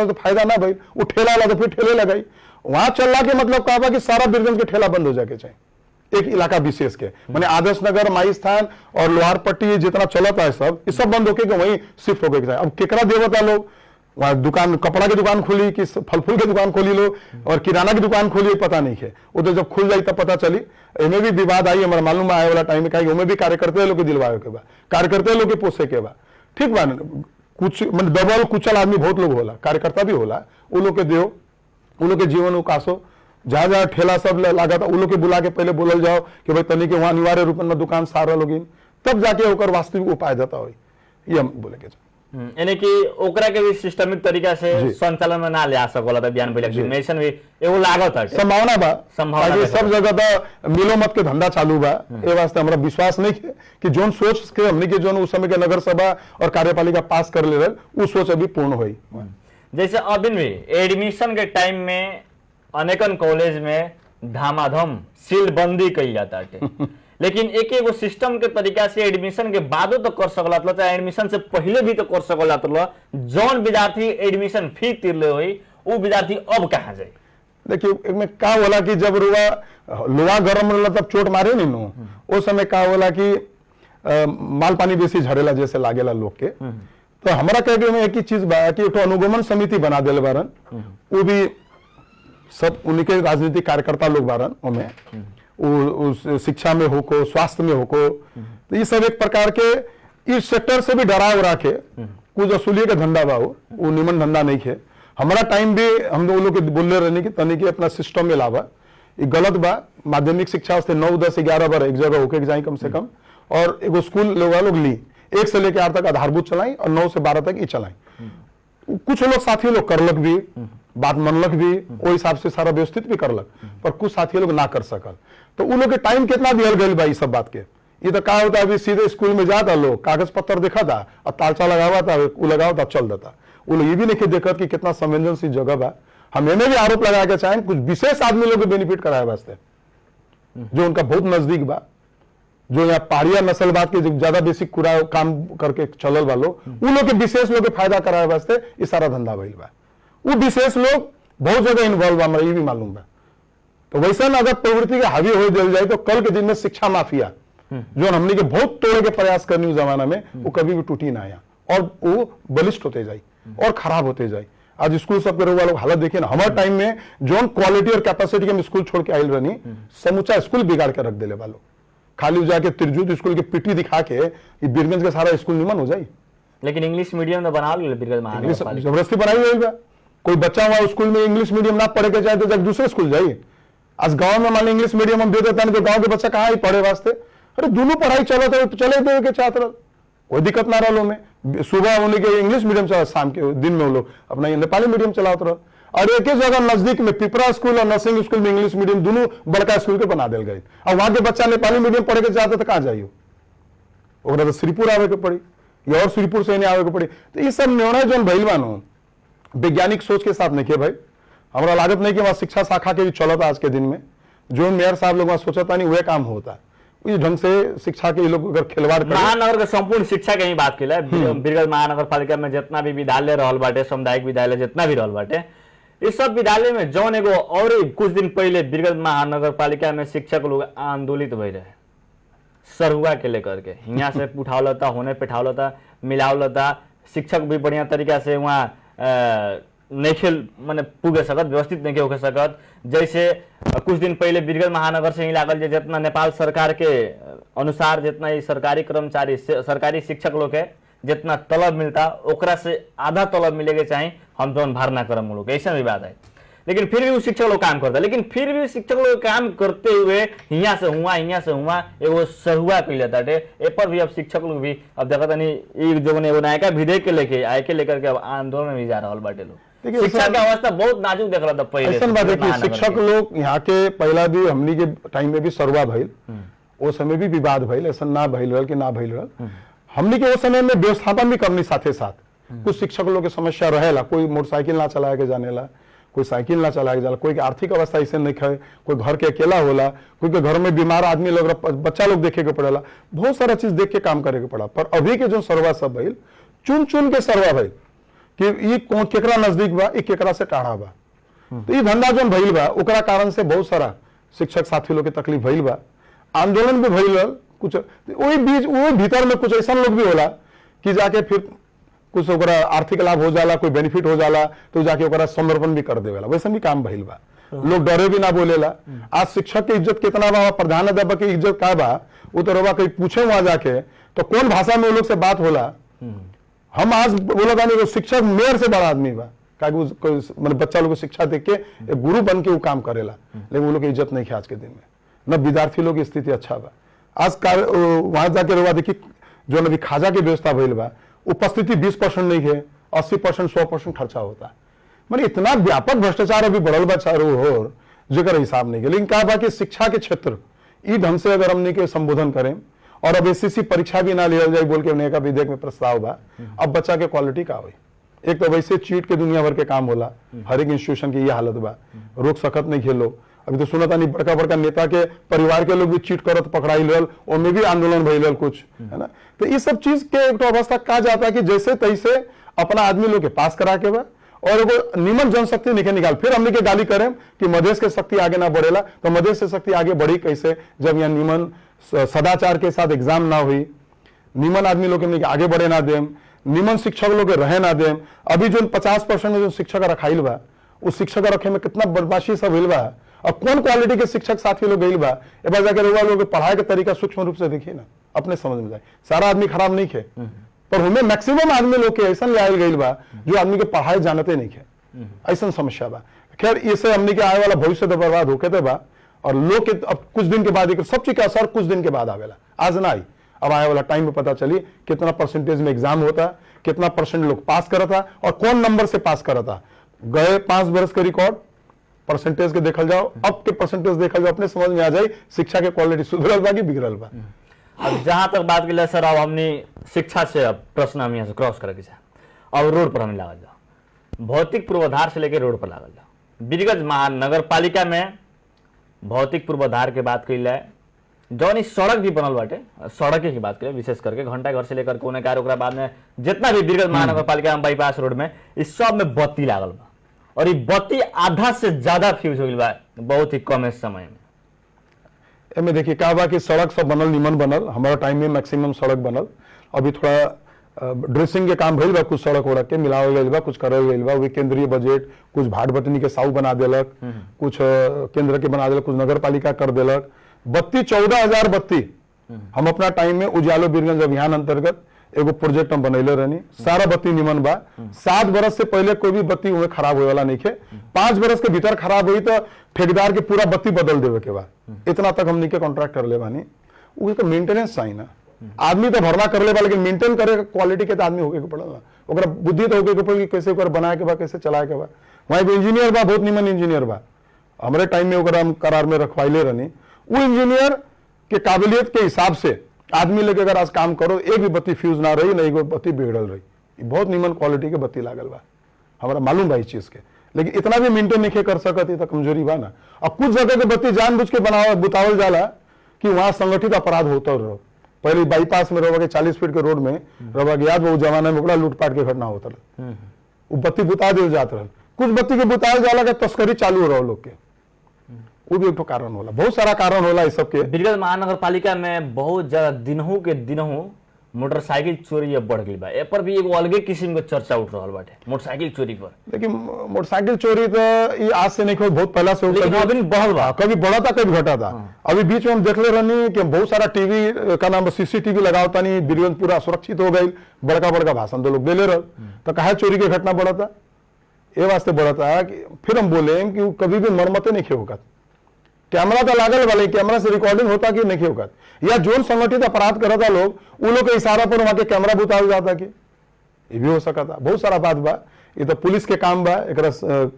तो फायदा ना भाई वो ठेला लगा फिर ठेले लगाई वहां चलना के मतलब कहा कि सारा बीरगंज के ठेला बंद हो जाके चाहिए एक इलाका विशेष के माने आदर्श नगर माई स्थान और लोहार पट्टी जितना चलता है सब ये सब बंद होके वहीं शिफ्ट होके चाहिए। अब केकरा देवता लोग वहां दुकान कपड़ा की दुकान खोली कि फल फूल की दुकान खोली लो और किराना की दुकान खोली पता नहीं है वो तो जब खुल जाए तब पता चली इनमें भी विवाद आई हमारा मालूम आए वाला टाइम में कहा उनमें भी कार्यकर्ता लोग दिलवाए के बा कार्यकर्ता लोग के पोसे के बा ठीक बा कुछ मतलब दबल कुचल आदमी बहुत लोग होला कार्यकर्ता भी होला वो लोग के देव वो लोग के जीवन उकासो जहां जहां ठेला सब लागत वो लोग के बुला के पहले बोलल जाओ कि भाई तनी के वहां अनिवार्य रूप में दुकान सारा लोगिन तब जाके ओकर वास्तविक उपाय देता हो ये हम बोले के यानी कि ओकरा के भी सिस्टमिक तरीका से संचालन में ना ले आ सकोला त बिहान भइले मेंशन भी एगो लागत है संभावना बा संभावना सब जगह तो मिलो मत के धंधा चालू बा ए वास्ते हमरा विश्वास नहीं है कि जोन सोच के हमने के जोन उस समय के नगर सभा और कार्यपालिका पास कर ले वो सोच अभी पूर्ण हुई। जैसे अभी भी एडमिशन के टाइम में अनेकन कॉलेज में धामाधम सीलबंदी कही जाता है लेकिन एक एगो सिस्टम के तरीका से एडमिशन के बादो तो कर सकला चाहे एडमिशन से पहले भी तो कर सकला जौन विद्यार्थी एडमिशन फी तिरले हुई वो विद्यार्थी अब कहाँ जाए। देखिए में का होला कि जब लोहा गरम रहला तब चोट मारे नहीं नो उस समय का होला कि माल पानी बेसी झड़ेला जैसे लागेला लोग के तो हमारा कहे में एक ही चीज बा कि एक अनुगमन समिति बना दिल बारन वो भी सब उनके राजनीतिक कार्यकर्ता लोग बारन उनमें उस शिक्षा में होको स्वास्थ्य में होको तो ये सब एक प्रकार के इस सेक्टर से भी डराव रखे कुछ असुलिये का धंधा बा वो निमन धंधा नहीं है। हमारा टाइम भी हम लोग के बोलने रहने की तनी के अपना सिस्टम में लावा ये गलत बा माध्यमिक शिक्षा से 9, 10, 11 बार एक जगह होके जाए कम से कम और एगो स्कूल लोग ली 1 से लेकर 8 तक आधारभूत चलाई और 9 से 12 तक ये चलाई कुछ लोग साथी लोग करलक भी बात मनलक भी वो हिसाब से सारा व्यवस्थित भी करलक पर कुछ साथी लोग ना कर सकल तो उन लोग के टाइम कितना दियल गई भाई सब बात के ये तो क्या होता है अभी सीधे स्कूल में जाता लोग कागज पत्तर दिखा था और तालचा लगावा था वो लगाओ था चल देता वो लोग ये भी नहीं देखत कि कितना संवेदनशील जगह बा हम इन्हें भी आरोप लगा के चाहें कुछ विशेष आदमी लोग बेनिफिट कराए वास्ते जो उनका बहुत नजदीक बा जो यहाँ पहाड़िया नस्लवाद के ज्यादा बेसिक कुरा काम करके चलल बा लोग उन लोग के विशेष लोग के फायदा कराए वास्ते ये सारा धंधा भइल बा वो विशेष लोग बहुत जगह इन्वॉल्व बा ये भी मालूम बा तो वैसे अगर प्रवृत्ति के हावी हो दिल जाए तो कल के दिन में शिक्षा माफिया जो हमने के बहुत तोड़े के प्रयास करनी उस जमाना में वो कभी भी टूटी ना आया और वो बलिष्ठ होते जाए और खराब होते जाए। आज स्कूल सब के लोग हालत देखिए ना हमारे टाइम में जो क्वालिटी और कैपेसिटी के हम स्कूल छोड़ के आयल रहनी समूचा स्कूल बिगाड़ के रख दिले वालों खाली जाके तिरजुत स्कूल के पीटी दिखा के बीरगंज का सारा स्कूल निमन हो जाए। लेकिन इंग्लिश मीडियम तो बना बीरगंज जबरदस्ती बनाई गई बा कोई बच्चा हुआ स्कूल में इंग्लिश मीडियम ना पढ़े के चाहे तो जब दूसरे स्कूल जाइए आज गांव में मान ली इंग्लिश मीडियम हम दे देता है तो गांव के बच्चा कहाँ ही पढ़े वास्ते अरे दोनों पढ़ाई चलो तो चले दे के छात्र कोई दिक्कत ना रहा में सुबह उन्हीं के इंग्लिश मीडियम चला शाम के दिन में वो लोग अपना नेपाली मीडियम चलाते रहो और एक ही जगह नजदीक में पिपरा स्कूल और नर्सिंग स्कूल में इंग्लिश मीडियम दोनों बड़का स्कूल के बना दिल गए और वहां के बच्चा नेपाली मीडियम पढ़े के चाहते तो कहाँ जाइयो तो श्रीपुर आवे के पड़ी या और श्रीपुर से नहीं आवे के पड़ी तो ये सब निर्णय जो भइल बानो वैज्ञानिक सोच के साथ नहीं किया भाई हमारा लागत नहीं कि वहां शिक्षा शाखा के भी चलता आज के दिन में जो मेयर साहब लोग वहां सोचता नहीं वह काम होता है इस ढंग से शिक्षा के लोग अगर खिलवाड़ महानगर के संपूर्ण शिक्षा के ही बात की बीरगंज महानगर पालिका में जितना भी विद्यालय रहल बाटे सामुदायिक विद्यालय जितना भी रहल बाटे इस सब विद्यालय में जौन एगो और कुछ दिन पहले बीरगंज महानगर पालिका में शिक्षक लोग आंदोलित भई रहे सरुआ के लेकर के यहाँ से उठावलता होने पिठावलता मिलावलता शिक्षक भी बढ़िया तरीका से वहाँ नहीं खेल मैंने पुगे सकत व्यवस्थित नहीं हो सकत जैसे कुछ दिन पहले बीरगंज महानगर से ही लागल जितना नेपाल सरकार के अनुसार जितना ही सरकारी कर्मचारी सरकारी शिक्षक लोग के जितना तलब मिलता ओकरा से आधा तलब मिले के चाहिए, हम तो भरना करम लोग, ऐसा भी बात है। लेकिन फिर भी वो शिक्षक लोग काम करता, लेकिन फिर भी शिक्षक लोग काम करते हुए यहाँ से हुआ एगो सहुआ पी लेता टे। ए पर भी अब शिक्षक लोग भी अब देखा नहीं एक जो एगो नायका विधेयक के लेके आए के लेकर के अब आंदोलन में भी जा रहा बाटे लोग। शिक्षा की अवस्था बहुत नाजुक देख रहा था पहले। ऐसा बात है कि शिक्षक लोग यहाँ के पहला भी हमनी के टाइम में भी सरुआ भइल, वो समय भी विवाद भइल, ऐसा ना भइल रहल कि ना भइल रहल। हमनी के वो समय में व्यवस्थापन भी करनी साथे साथ। कुछ शिक्षक लोग के समस्या रहेला, कोई मोटरसाइकिल ना चलाए के जानेला, कोई साइकिल ना चलाए जाला, कोई के आर्थिक अवस्था ऐसे नहीं है, कोई घर के अकेला होला, कोई के घर में बीमार आदमी लग रहा, बच्चा लोग देखे के पड़ेला, बहुत सारा चीज देख के काम करे के पड़ा। पर अभी के जो सर्वा सब भइल, चुन चुन के सर्वा भइल कि ये कौन केकरा नजदीक बा, ये केकरा से टाढ़ा बा। तो ये धंधा जो भइल बा ओकरा कारण से बहुत सारा शिक्षक साथी लोग के तकलीफ भइल बा, आंदोलन भी भइल रहल। कुछ वही बीच वही भीतर में कुछ ऐसा लोग भी होला कि जाके फिर कुछ ओकरा आर्थिक लाभ हो जाला, कोई बेनिफिट हो जाला तो जाके ओकरा समर्पण भी कर देवेला, वैसे भी काम भइल बा। लोग डरे भी ना बोलेला। आज शिक्षक के इज्जत कितना बा, प्रधानाध्यापक की इज्जत का बा, वो तो रवा कहीं पूछे वहां जाके तो कौन भाषा में वो लोग से बात होला। हम आज बोला था नहीं, शिक्षक मेयर से बड़ा आदमी बा, मतलब बच्चा लोग को शिक्षा देख के एक गुरु बन के वो काम करेला, लेकिन वो लोग की इज्जत नहीं है आज के दिन में। न विद्यार्थी लोग की स्थिति अच्छा बा। आज वहां जाके रवा देखी जो नभी खाजा की व्यवस्था भइल बा, उपस्थिति 20% नहीं है, 80% 100% खर्चा होता। मतलब इतना व्यापक भ्रष्टाचार अभी बढ़ल बा चारों ओर, जेकर हिसाब नहीं है। लेकिन कहा बा कि शिक्षा के क्षेत्र ई ढंग से अगर हमने के संबोधन करें और अब एसएससी परीक्षा भी ना लिया जाए बोल के उन्हें का विधेयक में प्रस्ताव बा, अब बच्चा के क्वालिटी का हुई। एक तो वैसे चीट के दुनिया भर के काम होला, हर एक इंस्टीट्यूशन की यह हालत बा, रोक सकत नहीं खेलो। अभी तो सुनता नहीं बड़का बड़का नेता के परिवार के लोग भी चीट करत पकड़ाई रहल, उनमें भी आंदोलन भइल कुछ, है ना। तो ये सब चीज के एक तो अवस्था कहा जाता है कि जैसे तैसे अपना आदमी लोग के पास करा के बा और एगो निमन जनशक्ति निके निकाल। फिर हमने के गाली करें कि मधेश के शक्ति आगे ना बढ़ेला, तो मधेश से शक्ति आगे बढ़ी कैसे जब यहाँ निमन सदाचार के साथ एग्जाम ना हुई, निमन आदमी लोग के आगे बढ़े ना देम, निमन शिक्षक लोग रहे ना देम। अभी जो 50% जो शिक्षक रखाइल बा, उस शिक्षक रखे में कितना बदमाशी सब हिल बा, और कौन क्वालिटी के शिक्षक साथी लोग गई बा। एक बार जाकर लोग पढ़ाई के तरीका सूक्ष्म रूप से देखिए ना, अपने समझ में जाए। सारा आदमी खराब नहीं है, पर हमें मैक्सिमम आदमी लोग के ऐसा ले आयल गई बा जो आदमी के पढ़ाई जानते नहीं है, ऐसा समस्या बा। खैर इससे हमने के आने वाला भविष्य तो बर्बाद होके थे बा, और लोग के अब कुछ दिन के बाद सब चीज का असर कुछ दिन के बाद आवेला, आज ना आई। अब आने वाला टाइम में पता चली कितना परसेंटेज में एग्जाम होता, कितना परसेंट लोग पास करता और कौन नंबर से पास करता। गए 5 बरस के रिकॉर्ड परसेंटेज के देखल जाओ, अब के परसेंटेज देखल जाओ, अपने समझ में आ जाए शिक्षा के क्वालिटी सुधरल बा कि बिगड़ल बा। अब जहां तक बात के लिए सर, अब हमने शिक्षा से अब प्रश्न हम यहाँ से क्रॉस करके चाहे अब रोड पर हमें लागल जाओ, भौतिक पूर्वाधार से लेकर रोड पर लागल जाओ। बीरगंज महानगर पालिका में भौतिक पूर्वाधार के बात कही जाए, जौन सड़क भी बनल बाटे, सड़क की बात करें विशेष करके घंटा घर से लेकर कोने कार, ओकरा बाद में जितना भी बीरगंज महानगर पालिका में बाईपास रोड में इस सब में बत्ती लागल बा, और ये बत्ती आधा से ज्यादा फ्यूज हो गई बा बहुत ही कम समय में। एमे देखिए का बा कि सड़क सब बनल, निमन बनल, हमारा टाइम में मैक्सिमम सड़क बनल। अभी थोड़ा ड्रेसिंग के काम भइल बा, कुछ सड़क उड़क के मिलावल गइल बा, कुछ करल गइल बा। वही केंद्रीय बजट कुछ भाट बटनी के साउ बना देलक, कुछ केंद्र के बना देलक, कुछ नगर पालिका कर देलक। बत्ती 14,000 बत्ती हम अपना टाइम में उजालो बीरगंज अभियान अंतर्गत एगो प्रोजेक्ट हम बनैले रहनी। सारा बत्ती निमन बा। 7 बरस से पहले कोई भी बत्ती उन्हें खराब होए वाला नहीं है। 5 बरस के भीतर खराब हुई तो ठेकेदार के पूरा बत्ती बदल देवे के बा। इतना तक हमनी के कॉन्ट्रैक्ट कर ले बानी। वो तो मेंटेनेंस चाहिए ना, आदमी तो भरना कर ले बा, लेकिन मेंटेन करे क्वालिटी के तो आदमी होके पड़ल ना, ओकरा बुद्धि तो होके पड़ल कि कैसे ओकरा बनाए के बा, कैसे चलाए के बा। वहाँ एक इंजीनियर बा, बहुत निमन इंजीनियर बा, हमारे टाइम में ओकरा हम करार में रखवाइले रहनी। वो इंजीनियर के काबिलियत के हिसाब से आदमी लेके अगर आज काम करो, एक भी बत्ती फ्यूज ना रही, नहीं बत्ती बिगड़ल रही। बहुत निमन क्वालिटी के बत्ती लागल बा, हमारा मालूम बा इस चीज के, लेकिन इतना भी मेंटेन नहीं कर सकत, तो कमजोरी बा ना। अब कुछ जगह के बत्ती जानबूझ के बनावा बुतावल जाला कि वहां संगठित अपराध होता रहो। पहले बाईपास में रहो के 40 फीट के रोड में रहो के याद, वो जमाना में लूटपाट के घटना होता रहा, वो बत्ती बुता दिल जात रहा। कुछ बत्ती के बुतावल जाला के तस्करी चालू रहो लोग के, वो भी एक कारण होला। बहुत सारा कारण होला इस सब के। बीरगंज महानगर पालिका में बहुत ज्यादा दिनों के दिनों मोटरसाइकिल चोरी अब बढ़ गई बा, ए पर भी एगो अलगे किस्म के चर्चा उठ रहल बाटे मोटरसाइकिल चोरी पर। लेकिन मोटरसाइकिल चोरी तो ये आज से नहीं हो, बहुत पहला से लेकिन अभी बढ़ल बा, कभी बढ़ा था कभी घटा था। अभी बीच में हम देख ले रहनी कि बहुत सारा टीवी का नाम सीसीटीवी लगावता नहीं, बीरगंज पूरा सुरक्षित हो गई, बड़का बड़का भाषण तो लोग दे ले रहे, तो कहा चोरी की घटना बढ़ा था, ये वास्ते बढ़ा था कि फिर हम बोले कि कभी भी मरम्मतें नहीं होगा, कैमरा तो लागल वाले, कैमरा से रिकॉर्डिंग होता कि नहीं होगा, या जोन संगठित अपराध करता लोग उन लोग के इशारा पर वहां के कैमरा बुताल जाता कि ये भी हो सका था। बहुत सारा बात बा, ये तो पुलिस के काम बा, एकरा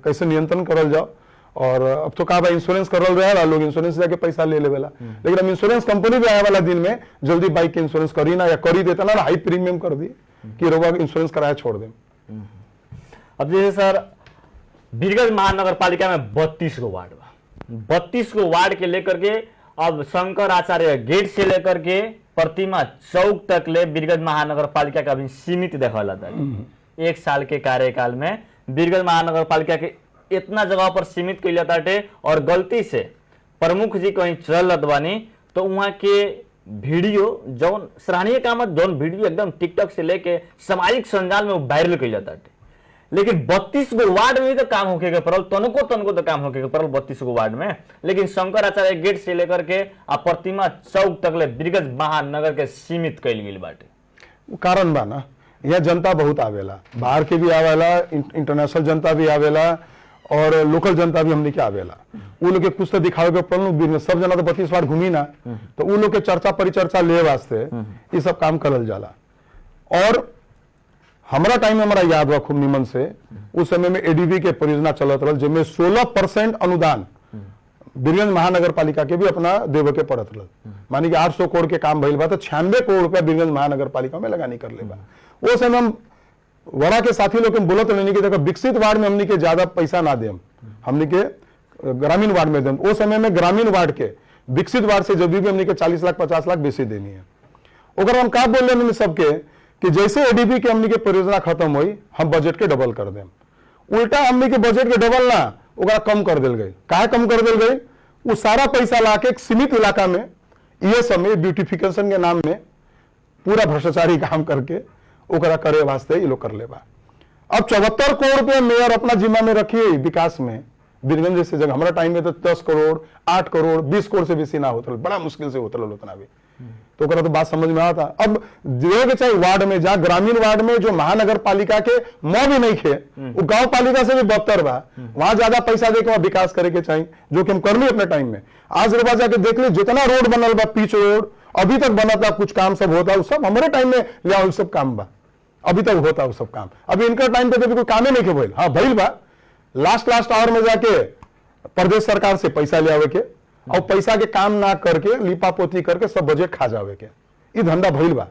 कैसे नियंत्रण करल जाओ। और अब तो कहा इंश्योरेंस करल रहे लोग, इंश्योरेंस जाके पैसा ले लेवेला, लेकिन अब इंश्योरेंस कंपनी भी आने वाला दिन में जल्दी बाइक के इंश्योरेंस करी ना, या करी देता ना हाई प्रीमियम कर दी कि रोगा इंश्योरेंस कराया छोड़ दे। अब जैसे सर बीरगंज महानगर पालिका में 32 गो वार्ड बा, 32 गो वार्ड के लेकर के अब शंकर आचार्य गेट से लेकर के प्रतिमा चौक तक ले बीरगंज महानगर पालिका का भी सीमित देखा जाता है। 1 साल के कार्यकाल में बीरगंज महानगर पालिका के इतना जगह पर सीमित किया जाता है, और गलती से प्रमुख जी कहीं चल बानी तो वहां के वीडियो जौन सराहनीय काम है, जौन वीडियो एकदम टिकटॉक से लेके सामाजिक संजाल में वायरल किया जाता है। लेकिन 32 गो वार्ड में तो काम होके के पड़ल, तनको तो काम होके के पड़ल 32 गो वार्ड में, लेकिन शंकर आचार्य गेट से लेकर के आ प्रतिमा चौक तक ले बीरगंज महानगर के सीमित कैल गेल बाटे। कारण बा ना, यहाँ जनता बहुत आवेला, बाहर के भी आवेला, इंटरनेशनल जनता भी आवेला, और लोकल जनता भी हमने के आवेला। उ लोग के कुछ तो दिखावे के पड़ल, सब जना तो 32 वार्ड घूमी ना, तो उ लोग के चर्चा परिचर्चा ले वास्ते ये सब काम करल जाला। और हमारा टाइम में हमारा याद हुआ खूब निमन से, उस समय में एडीबी के परियोजना चलत रहा, जिसमें 16% अनुदान बीरगंज महानगर पालिका के भी अपना देवे के पड़त रहा। मानी कि 800 करोड़ के काम भइल बा, तो 96 करोड़ रुपया बीरगंज महानगर पालिका में लगानी कर ले बा। वो समय हम वरा के साथी लोग बोलत रहनी कि देखो विकसित वार्ड में हमनी के ज्यादा पैसा ना देम, हमनी के ग्रामीण वार्ड में देम। उस समय में ग्रामीण वार्ड के विकसित वार्ड से जब भी हमनी के 40 लाख 50 लाख बेसी देनी है। ओकर हम का बोल रहे सबके कि जैसे एडीबी के हमनी के परियोजना खत्म हुई, हम बजट के डबल कर दें। उल्टा हमनी के बजट के डबल ना, ओकरा कम कर दिल गई। काहे कम कर दिल गई? वो सारा पैसा लाके एक सीमित इलाका में ये समय ब्यूटिफिकेशन के नाम में पूरा भ्रष्टाचारी काम करके ओकरा करे वास्ते ये लोग कर लेबा। अब 74 करोड़ रुपया मेयर अपना जिम्मा में रखिए विकास में। बीरगंज जैसे जगह हमारा टाइम में तो 10 करोड़ 8 करोड़ 20 करोड़ से बेसी ना होता, बड़ा मुश्किल से होता उतना भी। तो तो बात समझ में आता। अब जो के चाहे वार्ड में, जहां ग्रामीण वार्ड में जो महानगर पालिका के मौ भी नहीं खे, वो गांव पालिका से भी बदतर बा, वहां ज्यादा पैसा देके वहां विकास करे के चाहिए, जो कि हम कर ली अपने टाइम में। आज रोबा जाके देख ली जितना रोड बनल बा, पिच रोड अभी तक बना था, कुछ काम सब होता है, सब हमारे टाइम में लिया सब काम बा, अभी तक होता है सब काम। अभी इनका टाइम पे तो कोई काम ही नहीं के भइल। हाँ भइल बा, लास्ट आवर में जाके प्रदेश सरकार से पैसा ले आवे के और पैसा के काम ना करके लिपा पोती करके सब बजट खा जावे के, ये धंधा भइल बा।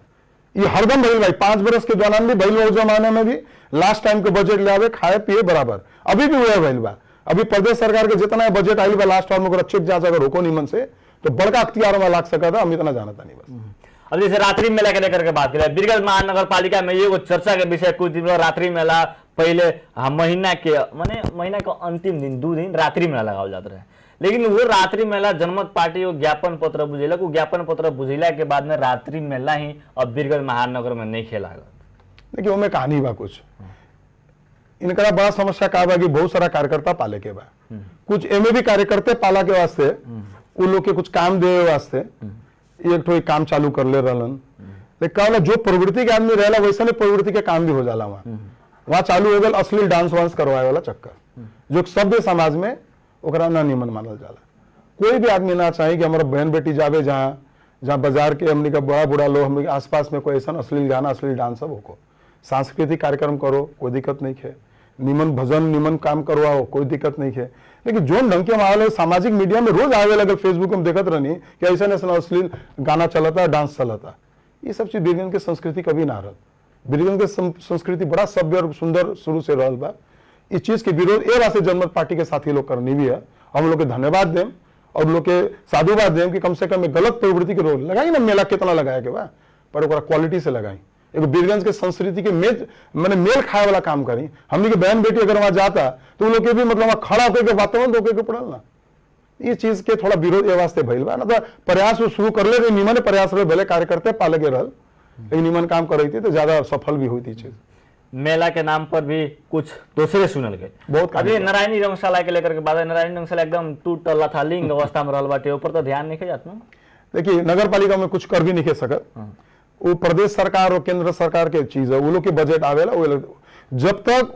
ये हरदम भइल भाई, 5 बरस के दौरान भी भइल बा, उस जमाने में भी लास्ट टाइम के बजट ले आवे, खाए पिए बराबर, अभी भी हुआ भइल बा। अभी प्रदेश सरकार के जितना बजट आइल बा लास्ट टाइम में चेक जांच अगर होको निमन से तो बड़का अख्तियार में लाग सका था, हम इतना जानता नहीं बस। अब जैसे रात्रि मेला के लेकर के बात करें, बीरगंज महानगर पालिका में ये चर्चा के विषय कुछ दिन रात्रि मेला पहले महीना के अंतिम दिन 2 दिन रात्रि मेला लगावल जाता रहे, लेकिन वो रात्रि मेला जनमत पार्टी वो ज्ञापन पत्र बुझेलक, वो ज्ञापन पत्र बुझेला के बाद में रात्रि मेला ही अब बीरगंज महानगर में नहीं खेला। देखिए उनमें कहानी बा, कुछ इनका बड़ा समस्या का बा कि बहुत सारा कार्यकर्ता पाले के बा, कुछ एमे भी कार्यकर्ते पाला के वास्ते उन लोग के कुछ काम दे वास्ते एक तो काम चालू कर ले रहलन। लेकिन जो प्रवृत्ति के आदमी रहला वैसे ने प्रवृत्ति के काम भी हो जाला वहां चालू हो गल अश्लील डांस वांस करवाए वाला चक्कर, जो सभ्य समाज में ओकरा ना निमन मानल जाला। कोई भी आदमी ना चाहे कि हमारा बहन बेटी जावे जहाँ बाजार के हमने का बड़ा बुरा लोग हमने आसपास में कोई ऐसा अश्लील गाना अश्लील डांस सब हो। सांस्कृतिक कार्यक्रम करो कोई दिक्कत नहीं है, निमन भजन निमन काम करवाओ कोई दिक्कत नहीं है। लेकिन जो ढंग के माहौल है सामाजिक मीडिया में रोज आवे लगे, फेसबुक में देखत रहनी कि ऐसा ऐसा अश्लील गाना चलता डांस चलता, ये सब चीज बीरगंज के संस्कृति कभी ना रहा। बीरगंज के संस्कृति बड़ा सभ्य और सुंदर शुरू से रहल बा। इस चीज के विरोध ए वास्ते जनमत पार्टी के साथी लोग करनी भी है। हम लोग के धन्यवाद दें और लोग के साधुवाद दें कि कम से कम गलत प्रवृत्ति के रोल लगाई ना, मेला कितना लगाया के बा, पर ओकरा क्वालिटी से लगाई, एगो बीरगंज के संस्कृति के मेल खाए वाला काम करी। हमने के बहन बेटी अगर वहां जाता तो उन लोग के भी मतलब खड़ा होकर के वातावरण होकर के पड़ल ना, ये चीज के थोड़ा विरोध ए वास्ते भइल बा। ना तो प्रयास शुरू कर ले निमन प्रयास रहे, भले कार्यकर्ते पाले के रहल, लेकिन निमन काम कर रही थी तो ज्यादा सफल भी हुई थी चीज। मेला के नाम पर भी कुछ दूसरे सुनल गए। बहुत अभी नारायणी रंगशाला के लेकर के बात है, नारायणी रंगशाला एकदम टूटल था, लिंग अवस्था में रहल बाटे, ऊपर तो ध्यान नहीं जात ना। देखिए नगर पालिका में कुछ कर भी नहीं सकत, वो प्रदेश सरकार और केंद्र सरकार के चीज है, वो लोग के बजट आवेला वो लोग जब तक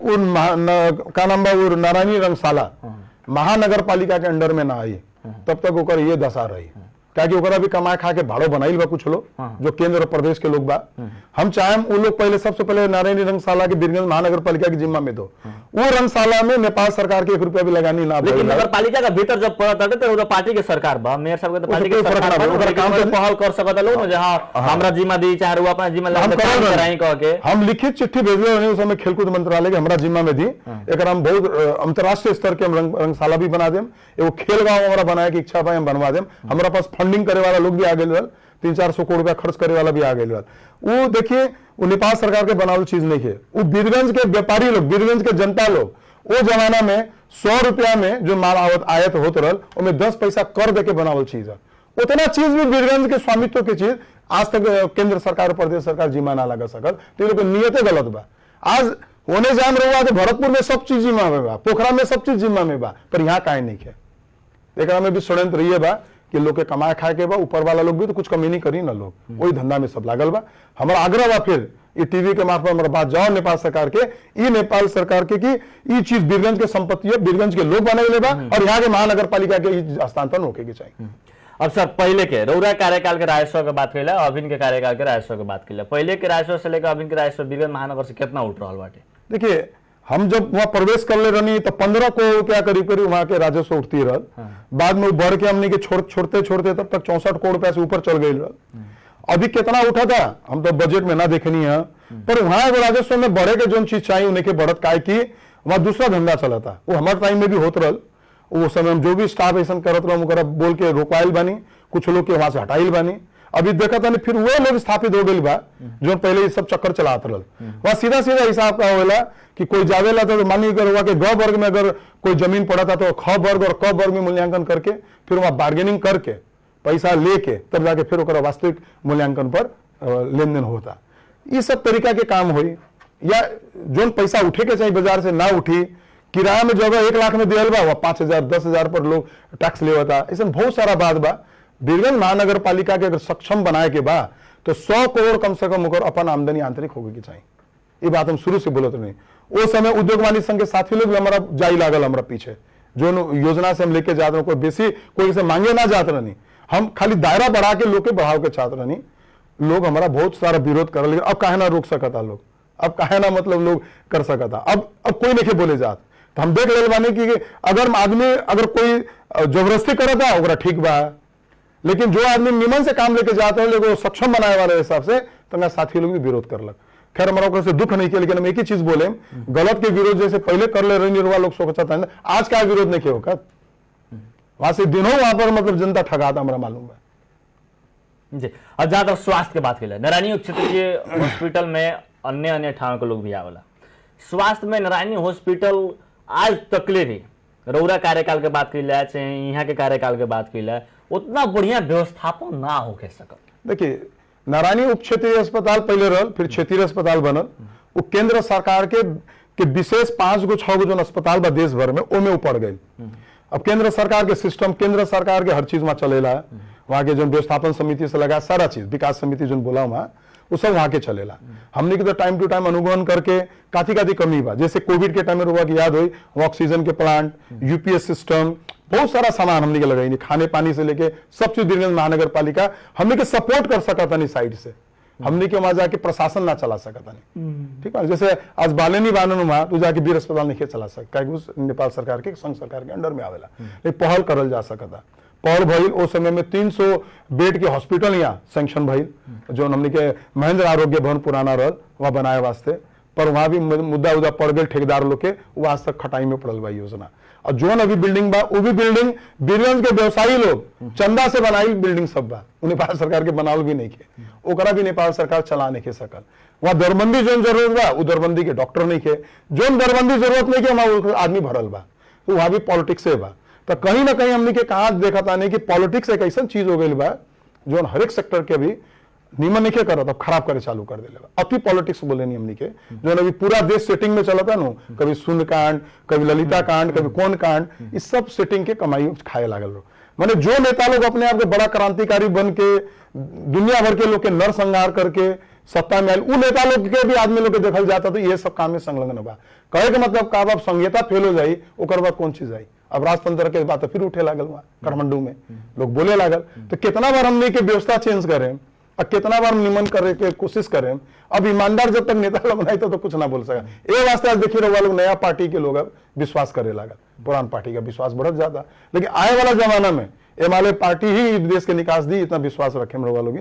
का नाम बा वो नारायणी रंगशाला महानगर पालिका के अंडर में ना आई तब तक ओकर ये दशा रही। क्या कि ओकरा भी कमाए खा के भाड़ो बनाइल बा कुछ लोग जो केंद्र और प्रदेश के लोग बा। हम चाहे वो लोग पहले सबसे पहले नारायणी रंगशाला के बीरगंज महानगर पालिका की जिम्मा में दो, वो रंगशाला में नेपाल सरकार के 1 रुपया भी लगानी ना। लेकिन नगर पालिका का भीतर जब पड़ता है तो पार्टी के सरकार बा, मेयर साहब के तो पार्टी के सरकार बा, ओकरा काम पे पहल कर सकत लोग ना, जहां हमरा जिम्मा दी चाहे वो अपना जिम्मा हम कराई कह के। हम लिखित चिट्ठी भेजले रहे उस समय खेलकूद मंत्रालय के हमरा जिम्मा में दी, एक हम बहुत अंतर्राष्ट्रीय स्तर के हम रंगशाला भी बना देम, एगो खेल गांव हमरा बनाए की इच्छा बा हम बनवा देम। हमारा पास फंडिंग करे वाला लोग भी आ गए, 300-400 करोड़ रुपया खर्च करे वाला भी आ गए। वो देखिए वो नेपाल सरकार के बनावल चीज नहीं है, वो बीरगंज के व्यापारी लोग, बीरगंज के जनता लोग वो जमाना में 100 रुपया में जो माल आयत होत रहल उसमें 10 पैसा कर दे के बनावल चीज है। उतना चीज भी बीरगंज के स्वामित्व की चीज आज तक केंद्र सरकार और प्रदेश सरकार जिम्मा ना लगा सकल, तो लोग नियते गलत बा। आज होने जान रहा तो भरतपुर में सब चीज जिम्मा में बा, पोखरा में सब चीज जिम्मा में बा, पर यहाँ काहे नहीं है। एकरा में भी षड्यंत्र रही बा कि लोग के कमाए खाए के बा, ऊपर वाला लोग भी तो कुछ कमी नहीं करी ना, लोग वही धंधा में सब लागल बा। हमारा आग्रह बा फिर ये टीवी के मार्फत हमारा बात जाओ नेपाल सरकार के, ये नेपाल सरकार के कि ये चीज बीरगंज के संपत्ति है, बीरगंज के लोग बने बा और यहाँ के महानगर पालिका के हस्तांतरण होके के चाहिए। अब सर पहले के रौरा कार्यकाल के राजस्व के बात कैला, अभिन के कार्यकाल के राजस्व के बात कैला, पहले के राजस्व से लेकर अभिन के राजस्व बीरगंज महानगर से कितना उठ रहा बाटे? देखिए हम जब वहां प्रवेश कर ले रही तो 15 करोड़ रुपया करीब करीब वहां के राजस्व उठती रहल। बाद में बढ़ के हमने के छोड़ते छोड़ते तब तक 64 करोड़ रुपया से ऊपर चल गई रहल। अभी कितना उठा था हम तो बजट में ना देखनी है, पर वहां राजस्व में बढ़े के जो चीज चाहिए उन्हें के बढ़त काय की वहां दूसरा धंधा चला था, वो हमारे टाइम में भी होत रहल। वो समय हम जो भी स्टाफ ऐसा करत रहा बोल के रोकवाइल बानी, कुछ लोग के वहां से हटाइल बानी। अभी देखा था फिर वो लोग स्थापित हो गई बा जो पहले ये सब चक्कर चलाते रहल। वहां सीधा सीधा हिसाब का होला कि कोई जावेला तो मान लीजिए हुआ कि ग वर्ग में अगर कोई जमीन पड़ा था तो ख वर्ग और क वर्ग में मूल्यांकन करके फिर वहां बार्गेनिंग करके पैसा लेके तब जाके फिर ओकरा वास्तविक मूल्यांकन पर लेन देन होता। ये सब तरीका के काम हुई, या जो पैसा उठे के चाहिए बाजार से ना उठी, किराया में जगह 1 लाख में दियल बा वह 5,000 10,000 पर लोग टैक्स लेवता। ऐसा बहुत सारा बात बा। बीरगंज महानगर पालिका के अगर सक्षम बनाए के बा तो 100 करोड़ कम से कम होकर अपन आमदनी आंतरिक होगी चाहिए। ये बात हम शुरू से बोलते नहीं। उस समय उद्योग वाणिज्य संघ के साथी लोग भी हमारा जाई लागल हमारा पीछे, जो योजना से हम लेके जाते रहे, कोई बेसी कोई से मांगे ना जाते रहनी, हम खाली दायरा बढ़ा के लोग के बढ़ाव के चाहते रहनी। लोग हमारा बहुत सारा विरोध कर, लेकिन अब काहे ना रोक सकता लोग, अब काहे ना मतलब लोग कर सकता, अब कोई नहीं बोले जात। तो हम देख ले बानी कि अगर आदमी अगर कोई जबरदस्ती करता ओकरा ठीक बा, लेकिन जो आदमी निमन से काम लेके जाते हैं लोग सक्षम बनाए वाले हिसाब से तो मेरा साथी लोग भी विरोध करलक। खैर हमारा से दुख नहीं किया, लेकिन हम एक ही चीज बोले, गलत के विरोध जैसे पहले कर ले रहे लोग सोचता था, आज का विरोध नहीं किया होगा। वहां से दिनों वहां पर मतलब जनता ठगाता हमारा मालूम है जी। अब जहां तक स्वास्थ्य के बात की नारायणी क्षेत्र के हॉस्पिटल में अन्य ठाव के लोग भी आवेला, स्वास्थ्य में नारायणी हॉस्पिटल आज तकले भी रौरा कार्यकाल के बात की चाहे यहाँ के कार्यकाल के बात की उतना बढ़िया व्यवस्थापन ना हो के सकल। देखिए नारायणी उप क्षेत्रीय अस्पताल पहले रहल, फिर क्षेत्रीय अस्पताल बनल, वो केंद्र सरकार के विशेष 5 गो 6 गो जो अस्पताल बा देश भर में ओमे पड़ गई। अब केंद्र सरकार के सिस्टम, केंद्र सरकार के हर चीज में चलेला, वहां के जो व्यवस्थापन समिति से लगा सारा चीज, विकास समिति जो बोला वहां वो सब वहां के चलेला। हमने के तो टाइम टू टाइम अनुगमन करके काथी कमी बा, जैसे कोविड के टाइम में रुआ की याद हुई, ऑक्सीजन के प्लांट, यूपीएस सिस्टम, बहुत सारा सामान हमने के लगाई, खाने पानी से लेके सब चीज बीरगंज महानगर पालिका हमने के सपोर्ट कर सकता नहीं साइड से, हमने के वहां जाके प्रशासन ना चला सकता नहीं। ठीक है, जैसे आज बालेनी बानन वहां तू जाके वीर अस्पताल नहीं चला सकता, नेपाल सरकार के संघ सरकार के अंडर में आवेला, लेकिन पहल करल जा सकता। पहल भइल उस समय में 300 बेड के हॉस्पिटल यहाँ सैंक्शन भइल, जो हमने के महेंद्र आरोग्य भवन पुराना रहल वहां बनाए वास्ते, पर वहां भी मुद्दा पड़ गए ठेकेदार लोग के, वो आज तक खटाई में पड़ल बा योजना। और जो अभी बिल्डिंग बा वो भी बिल्डिंग बीरगंज के व्यवसायी लोग चंदा से बनाई बिल्डिंग सब बा, नेपाल सरकार के बनावल भी नहीं के, ओकरा भी नेपाल सरकार चला नहीं के सकल। वहां दरबंदी जो जरूरत बा वो दरबंदी के डॉक्टर नहीं के, जो दरबंदी जरूरत नहीं के वहां आदमी भरल बा, तो वहां भी पॉलिटिक्स बा। तो कहीं ना कहीं हमने के कहा देखा था नहीं कि पॉलिटिक्स एक ऐसा चीज हो गई बा जो हर एक सेक्टर के भी निमन नहीं के करत अब खराब करे चालू कर देले अति पॉलिटिक्स बोले नहीं हमनी के जो अभी पूरा देश सेटिंग में चलता नु कभी शून्य कांड, कभी ललिता कांड, कभी कौन कांड, इस सब सेटिंग के कमाई खाए लागल रहो। माने जो नेता लोग अपने आप के बड़ा क्रांतिकारी बन के दुनिया भर के लोग के नरसंहार करके सत्ता में आयल उ नेता लोग के भी आदमी लोग के देखल जाता तो ये सब काम में संलग्न बा। कहे के मतलब का अब संहिता फेल हो जाई ओकर बाद कौन चीज आई। अब राजतंत्र के बात फिर उठे लागल वहां काठमांडू में लोग बोले लागल तो कितना बार हमने के व्यवस्था चेंज करें और कितना बार निमन करे के कोशिश करें। अब ईमानदार जब तक नेता लोग नहीं तो कुछ ना बोल सका। ये वास्ते आज देखिए रहुआ लोग नया पार्टी के लोग अब विश्वास करे लागल, पुरान पार्टी का विश्वास बढ़त जाता। लेकिन आए वाला जमाना में एमआलए पार्टी ही देश के निकास दी इतना विश्वास रखे रहुआ लोग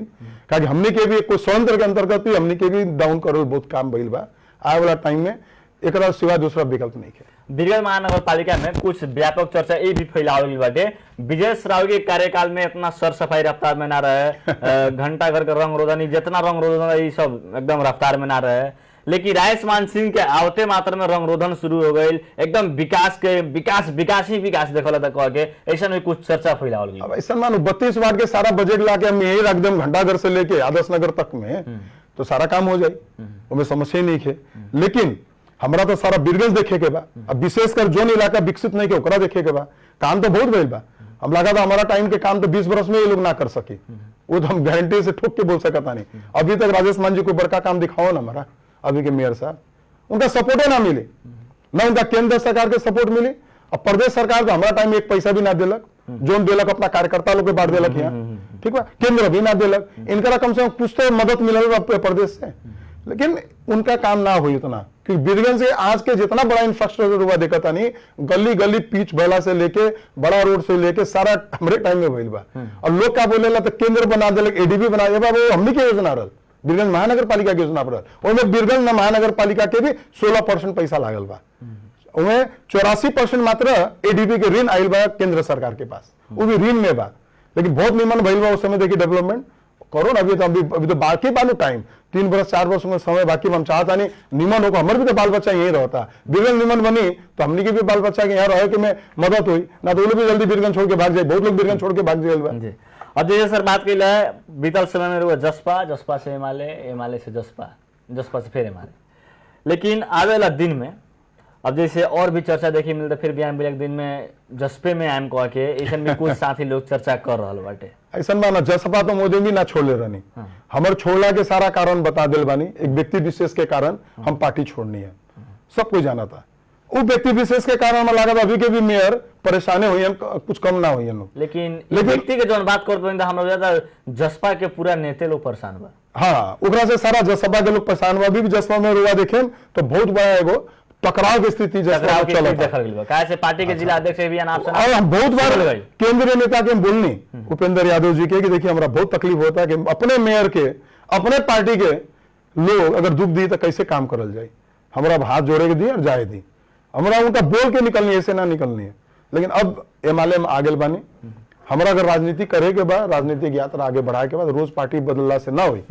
क्या हमने के भी कोई स्वतंत्र के अंतर्गत भी हमने के भी डाउन करो बहुत काम भइल बा। आए वाला टाइम में एक सिवा दूसरा विकल्प नहीं है। बीरगंज महानगर पालिका में कुछ व्यापक चर्चा ये भी फैलावल गई बाटे विजय राव के कार्यकाल में इतना सर सफाई रफ्तार में ना रहे, घंटा घर के रंग रोदनी जितना रंग रोदन ये सब एकदम रफ्तार में ना रहे। लेकिन रायसमान सिंह के आवते मात्र में रंग रोदन शुरू हो गई, एकदम विकास के विकास देखल कह के ऐसा में कुछ चर्चा फैलावल गई। अब ऐसा मानो 32 वार्ड के सारा बजट लाके हम यही रख दें घंटा घर से लेके आदर्श नगर तक में तो सारा काम हो जाए, उसमें समस्या ही नहीं है। लेकिन हमारा तो सारा बीरगंज देखे के बा, अब विशेषकर जो इलाका विकसित नहीं के ओकरा देखे के बा। काम तो बहुत भइल बा, हम लगा था हमारा टाइम के काम तो 20 वर्ष में ये लोग ना कर सके, वो तो हम गारंटी से ठोक के बोल सकता नहीं। अभी तक राजेश मान जी को बड़का काम दिखाओ ना हमारा अभी के मेयर साहब, उनका सपोर्टे ना मिले, ना उनका केंद्र सरकार के सपोर्ट मिले। अब प्रदेश सरकार तो हमारा टाइम एक पैसा भी ना दिलक, जो दिलक अपना कार्यकर्ता लोग के बांट दिलक यहाँ, ठीक बा, केंद्र भी ना दिलक। इनका कम से कम कुछ तो मदद मिलल प्रदेश से, लेकिन उनका काम ना हुई उतना। क्योंकि बीरगंज से आज के जितना बड़ा इंफ्रास्ट्रक्चर हुआ देखा था नहीं, गली गली पिच भला से लेके बड़ा रोड से लेके सारा हमारे टाइम में भइल बा। और लोग क्या बोले तो केंद्र बना दिलक, एडीबी बना दिया, वो हमनी के योजना रहा बीरगंज महानगर पालिका की योजना पर, उसमें बीरगंज महानगर पालिका के भी 16% पैसा लागल बा, उसमें 84% मात्र एडीबी के ऋण आयल बा केंद्र सरकार के पास, वो भी ऋण में बा। लेकिन बहुत निमन भइल बा उस समय देखिए डेवलपमेंट करो ना। अभी तो बाकी बानू टाइम 3 वर्ष 4 वर्ष में समय बाकी हम चाहता नहीं निमन होगा, हमारे भी तो बाल बच्चा यही रहता। बीरगंज निमन बनी तो हमने के भी बाल बच्चा के यहाँ रहे कि मैं मदद हुई ना, तो वो लोग भी जल्दी बीरगंज छोड़ के भाग जाए, बहुत लोग बीरगंज छोड़ के भाग जाए। अब जैसे सर बात की है बीतल समय में रुआ जसपा से एमआलए से जसपा से फिर एमआलए, लेकिन आवे वाला दिन में अब जैसे और भी चर्चा देखी मिलता फिर बयान मिले दिन में जसपे में आम कह के ऐसा भी कुछ साथी लोग चर्चा कर रहा बाटे। ऐसा ना जसपा तो मोदी भी ना छोड़ले रहनी, हमारे छोड़ला के सारा कारण बता दिल बानी, एक व्यक्ति विशेष के कारण हम पार्टी छोड़नी है, सब कोई जाना था। वो व्यक्ति विशेष के कारण में लगा अभी के भी मेयर परेशानी हुई है, कुछ कम ना हुई है। लेकिन व्यक्ति के जो बात करते हम लोग जसपा के पूरा नेते लोग परेशान बा। हाँ, उकरा से सारा जसपा के लोग परेशान हुआ। अभी भी जसपा में रुआ देखे तो बहुत बड़ा एगो टकराव की स्थिति पार्टी के जिला अध्यक्ष भी हम बहुत बार केंद्रीय नेता के बोलनी उपेंद्र यादव जी के कि देखिए हमारा बहुत तकलीफ होता है कि अपने मेयर के अपने पार्टी के लोग अगर दुख दी तो कैसे काम करल जाए, हमारा हाथ जोड़े के दी और जाए दी, हमारा उनका बोल के निकलनी ऐसे ना निकलनी है। लेकिन अब एमआलए में आगे बानी, हमारा अगर राजनीति करे के बाद राजनीतिक यात्रा आगे बढ़ाए के बाद रोज पार्टी बदलला से ना हुई,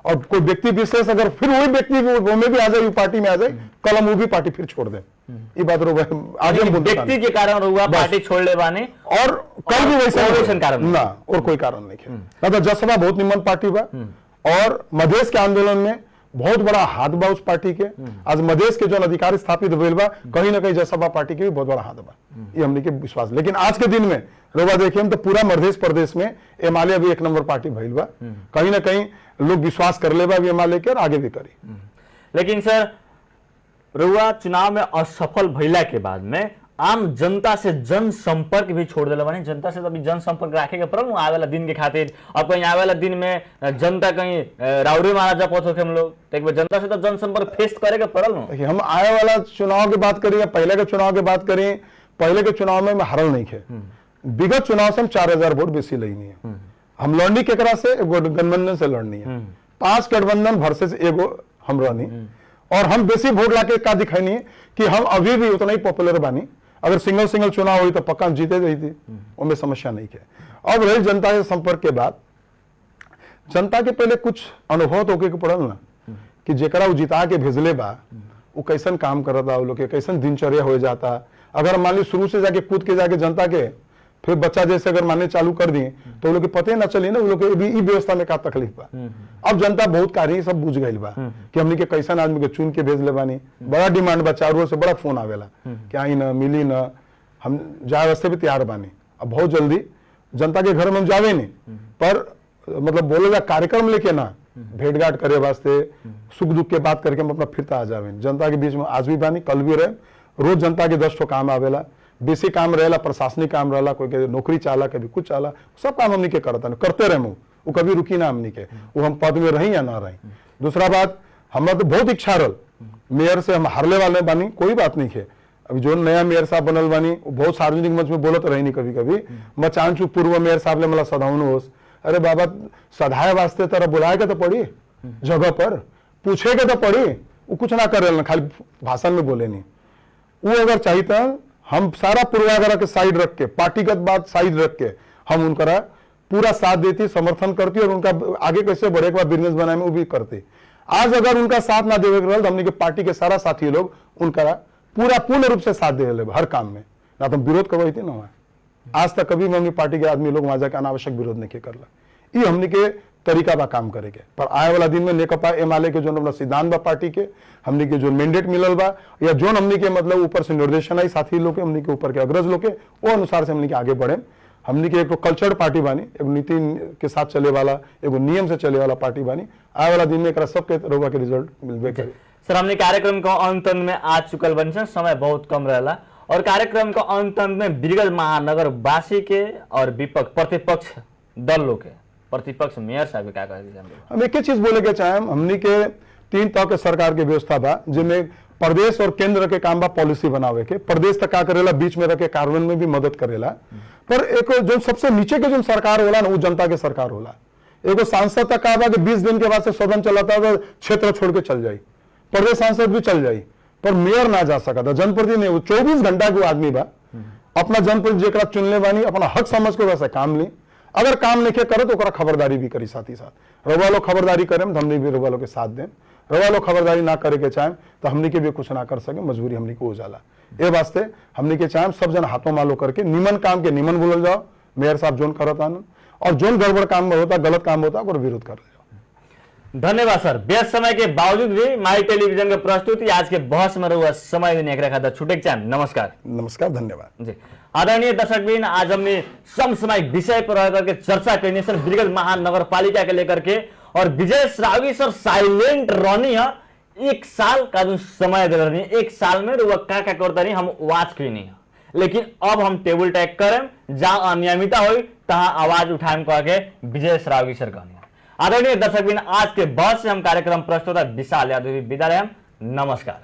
और कोई व्यक्ति विशेष अगर फिर वही व्यक्ति वो में भी आ जाए पार्टी में आ जाए कल हम वो भी पार्टी फिर छोड़ दें, ये बात आगे हम व्यक्ति के कारण हुआ पार्टी छोड़ ले बाने और कल भी वैसे कारण ना और कोई कारण नहीं है ना। तो जसपा बहुत निमन पार्टी बा और मधेश के आंदोलन में बहुत बड़ा हाथ बा उस पार्टी के। आज मधेश के जो अधिकार स्थापित हुए बा कहीं ना कहीं जसपा पार्टी के भी बहुत बड़ा हाथ बा, ये हमने के विश्वास। लेकिन आज के दिन में रोबा देखिए हम तो पूरा मध्य प्रदेश में एमआलए भी 1 नंबर पार्टी भइल बा, कहीं ना कहीं लोग विश्वास कर ले बा एमआलए के और आगे भी करी। लेकिन सर रुआ चुनाव में असफल भइला के बाद में आम जनता से जनसंपर्क भी छोड़ दिला बानी, जनता से तो अभी जनसंपर्क रखे के पड़ल आवे वाला दिन के खातिर। अब कहीं आवे वाला दिन में जनता कहीं राउरी महाराजा पहुंचो के हम लोग तो एक बार जनता से तो जनसंपर्क फेस करे के पड़ल। हम आए वाला चुनाव की बात करें या पहले के चुनाव की बात करें, पहले के चुनाव में हारल नहीं थे, विगत चुनाव से हम 4000 वोट बेसी लेनी है। हम लड़नी केकरा से गठबंधन से लड़नी है, 5 गठबंधन वर्सेस एगो हम रहनी, और हम बेसी वोट लाके का दिखानी है कि हम अभी भी उतना ही पॉपुलर बानी। अगर सिंगल चुनाव हुई तो पक्का जीते गई थी, उनमें समस्या नहीं है। अब रही जनता के संपर्क के बाद, जनता के पहले कुछ अनुभव तो होके पड़ल ना कि जेकरा वो जिता के भेजले बा वो कैसन काम करता, वो लोग के कैसन दिनचर्या हो जाता। अगर मान ली शुरू से जाके कूद के जाके जनता के फिर बच्चा जैसे अगर मानने चालू कर दिए तो वो लोग के पते ना चली ना, वो लोग के भी ई व्यवस्था में का तकलीफ बा। अब जनता बहुत कार्य सब बुझ गई बा कि हमनी के कैसन आदमी के चुन के भेज ले बानी। बड़ा डिमांड बा, चारों ओर से बड़ा फोन आवेला कि आई ना मिली ना, हम जाए वास्ते भी तैयार बानी। अब बहुत जल्दी जनता के घर में हम जावे नहीं, पर मतलब बोलेगा कार्यक्रम लेके ना, भेंट घाट करे वास्ते, सुख दुख के बात करके हम अपना फिरता आ जावे। जनता के बीच में आज भी बानी, कल भी रहे। रोज जनता के 10 ठो काम आवेला, बेसी काम रहेला, प्रशासनिक काम रहेला, कोई के नौकरी चाला, कभी कुछ चाला, सब काम हमनी के करता करते रहे। वो कभी रुकी ना हमनी के, वो हम पद में रही या ना रही। दूसरा बात, हमारा तो बहुत इच्छा रहा मेयर से हम हारले वाले बानी, कोई बात नहीं है। अभी जो नया मेयर साहब बनल बानी वो बहुत सार्वजनिक मंच में बोलत रही नहीं कभी कभी। मैं चाहूँ पूर्व मेयर साहब ने मला सधाउन होस, अरे बाबा सधाए वास्ते तरह बुलाए के तो पड़ी, जगह पर पूछे के तो पड़ी, वो कुछ ना करे, खाली भाषण में बोले नहीं। वो अगर चाहिए तो हम सारा पूर्वाग्रह के साइड रख के, पार्टीगत बात साइड रख के हम उनका पूरा साथ देती, समर्थन करती और उनका आगे कैसे बढ़े के बिजनेस बनाए में वो भी करती। आज अगर उनका साथ ना देवे तो हमने के पार्टी के सारा साथी लोग उनका पूरा पूर्ण रूप से साथ दे हर काम में, ना तो विरोध करवाई थी ना वहां। आज तक कभी हमने पार्टी के आदमी लोग वहां जाकर अनावश्यक विरोध नहीं करला। ये हमने के तरीका बा काम करे के। पर आए वाला दिन में नेकपा एमाले के जो अपना सिद्धांत बा पार्टी के, हमने के जो मैंडेट मिलल बा या जो हमने के मतलब ऊपर से निर्देशन आई साथी लोग के, हमने के ऊपर के अग्रज लोग के, वो अनुसार से हमने के आगे बढ़े। हमने के एक कल्चर्ड पार्टी बानी, एक नीति के साथ चले वाला, एक नियम से चले वाला पार्टी बानी। आए वाला दिन में एक सबके रोगा के रिजल्ट मिलबे करे। सर, हमने कार्यक्रम का अंत में आ चुकल बनी, समय बहुत कम रहला और कार्यक्रम का अंत में बिरगल महानगर वासी के और विपक्ष प्रतिपक्ष दल लोग के, प्रतिपक्ष मेयर साहब क्या कहे? हम एक ही चीज बोले के चाहे, हमनी के 3 तरह के सरकार के व्यवस्था बा, जिनमें प्रदेश और केंद्र के काम बा पॉलिसी बनावे के। प्रदेश तक का करेला, बीच में रह के कार्यान्वयन में भी मदद करेला। पर एक जो सबसे नीचे के जो सरकार होला ना, वो जनता के सरकार होला। एगो सांसद तक का बा कि 20 दिन के बाद से सदन चलाता है तो क्षेत्र छोड़ के चल जाई, प्रदेश सांसद भी चल जाई, पर मेयर ना जा सका था। जनप्रतिनिधि वो 24 घंटा के आदमी बा, अपना जनप्रतिनिधि जेकरा चुनले बानी अपना हक समझ के वैसे काम ली। अगर काम नहीं करे तो ओकरा खबरदारी भी करी साथ ही साथ। रवा लोग खबरदारी करें तो हमने भी रवा लोग के साथ दें, रवा लोग खबरदारी ना करे के चाहें तो हमने के भी कुछ ना कर सके, मजबूरी हमने को हो जाला। ये वास्ते हमने के चाहें सब जन हाथों मालो करके निमन काम के निमन बोल जाओ, मेयर साहब जोन करत आनंद, और जोन गड़बड़ काम में होता, गलत काम होता और विरोध कर जाओ। धन्यवाद सर। व्यस्त समय के बावजूद भी माई टेलीविजन के प्रस्तुति आज के बहस में रहुआ समय देने एक रखा था। छुटे चाहे नमस्कार। नमस्कार, धन्यवाद जी। आदरणीय दर्शकबिन, आज हमने समसामयिक विषय पर रह करके चर्चा करनी सर, बिरगल महानगर पालिका के लेकर के, और विजय श्रावगी सर साइलेंट रहनी है। 1 साल का जो समय दे रही है, 1 साल में वो क्या करता रही हम वाच की नहीं है, लेकिन अब हम टेबल टैग करें, जहां अनियमितता हुई तहां आवाज उठाएं कह के विजय श्रावगी सर कहनी। आदरणीय दर्शकबिन, आज के बहस से हम कार्यक्रम प्रस्तुता विशाल यादव विदा रहे। नमस्कार।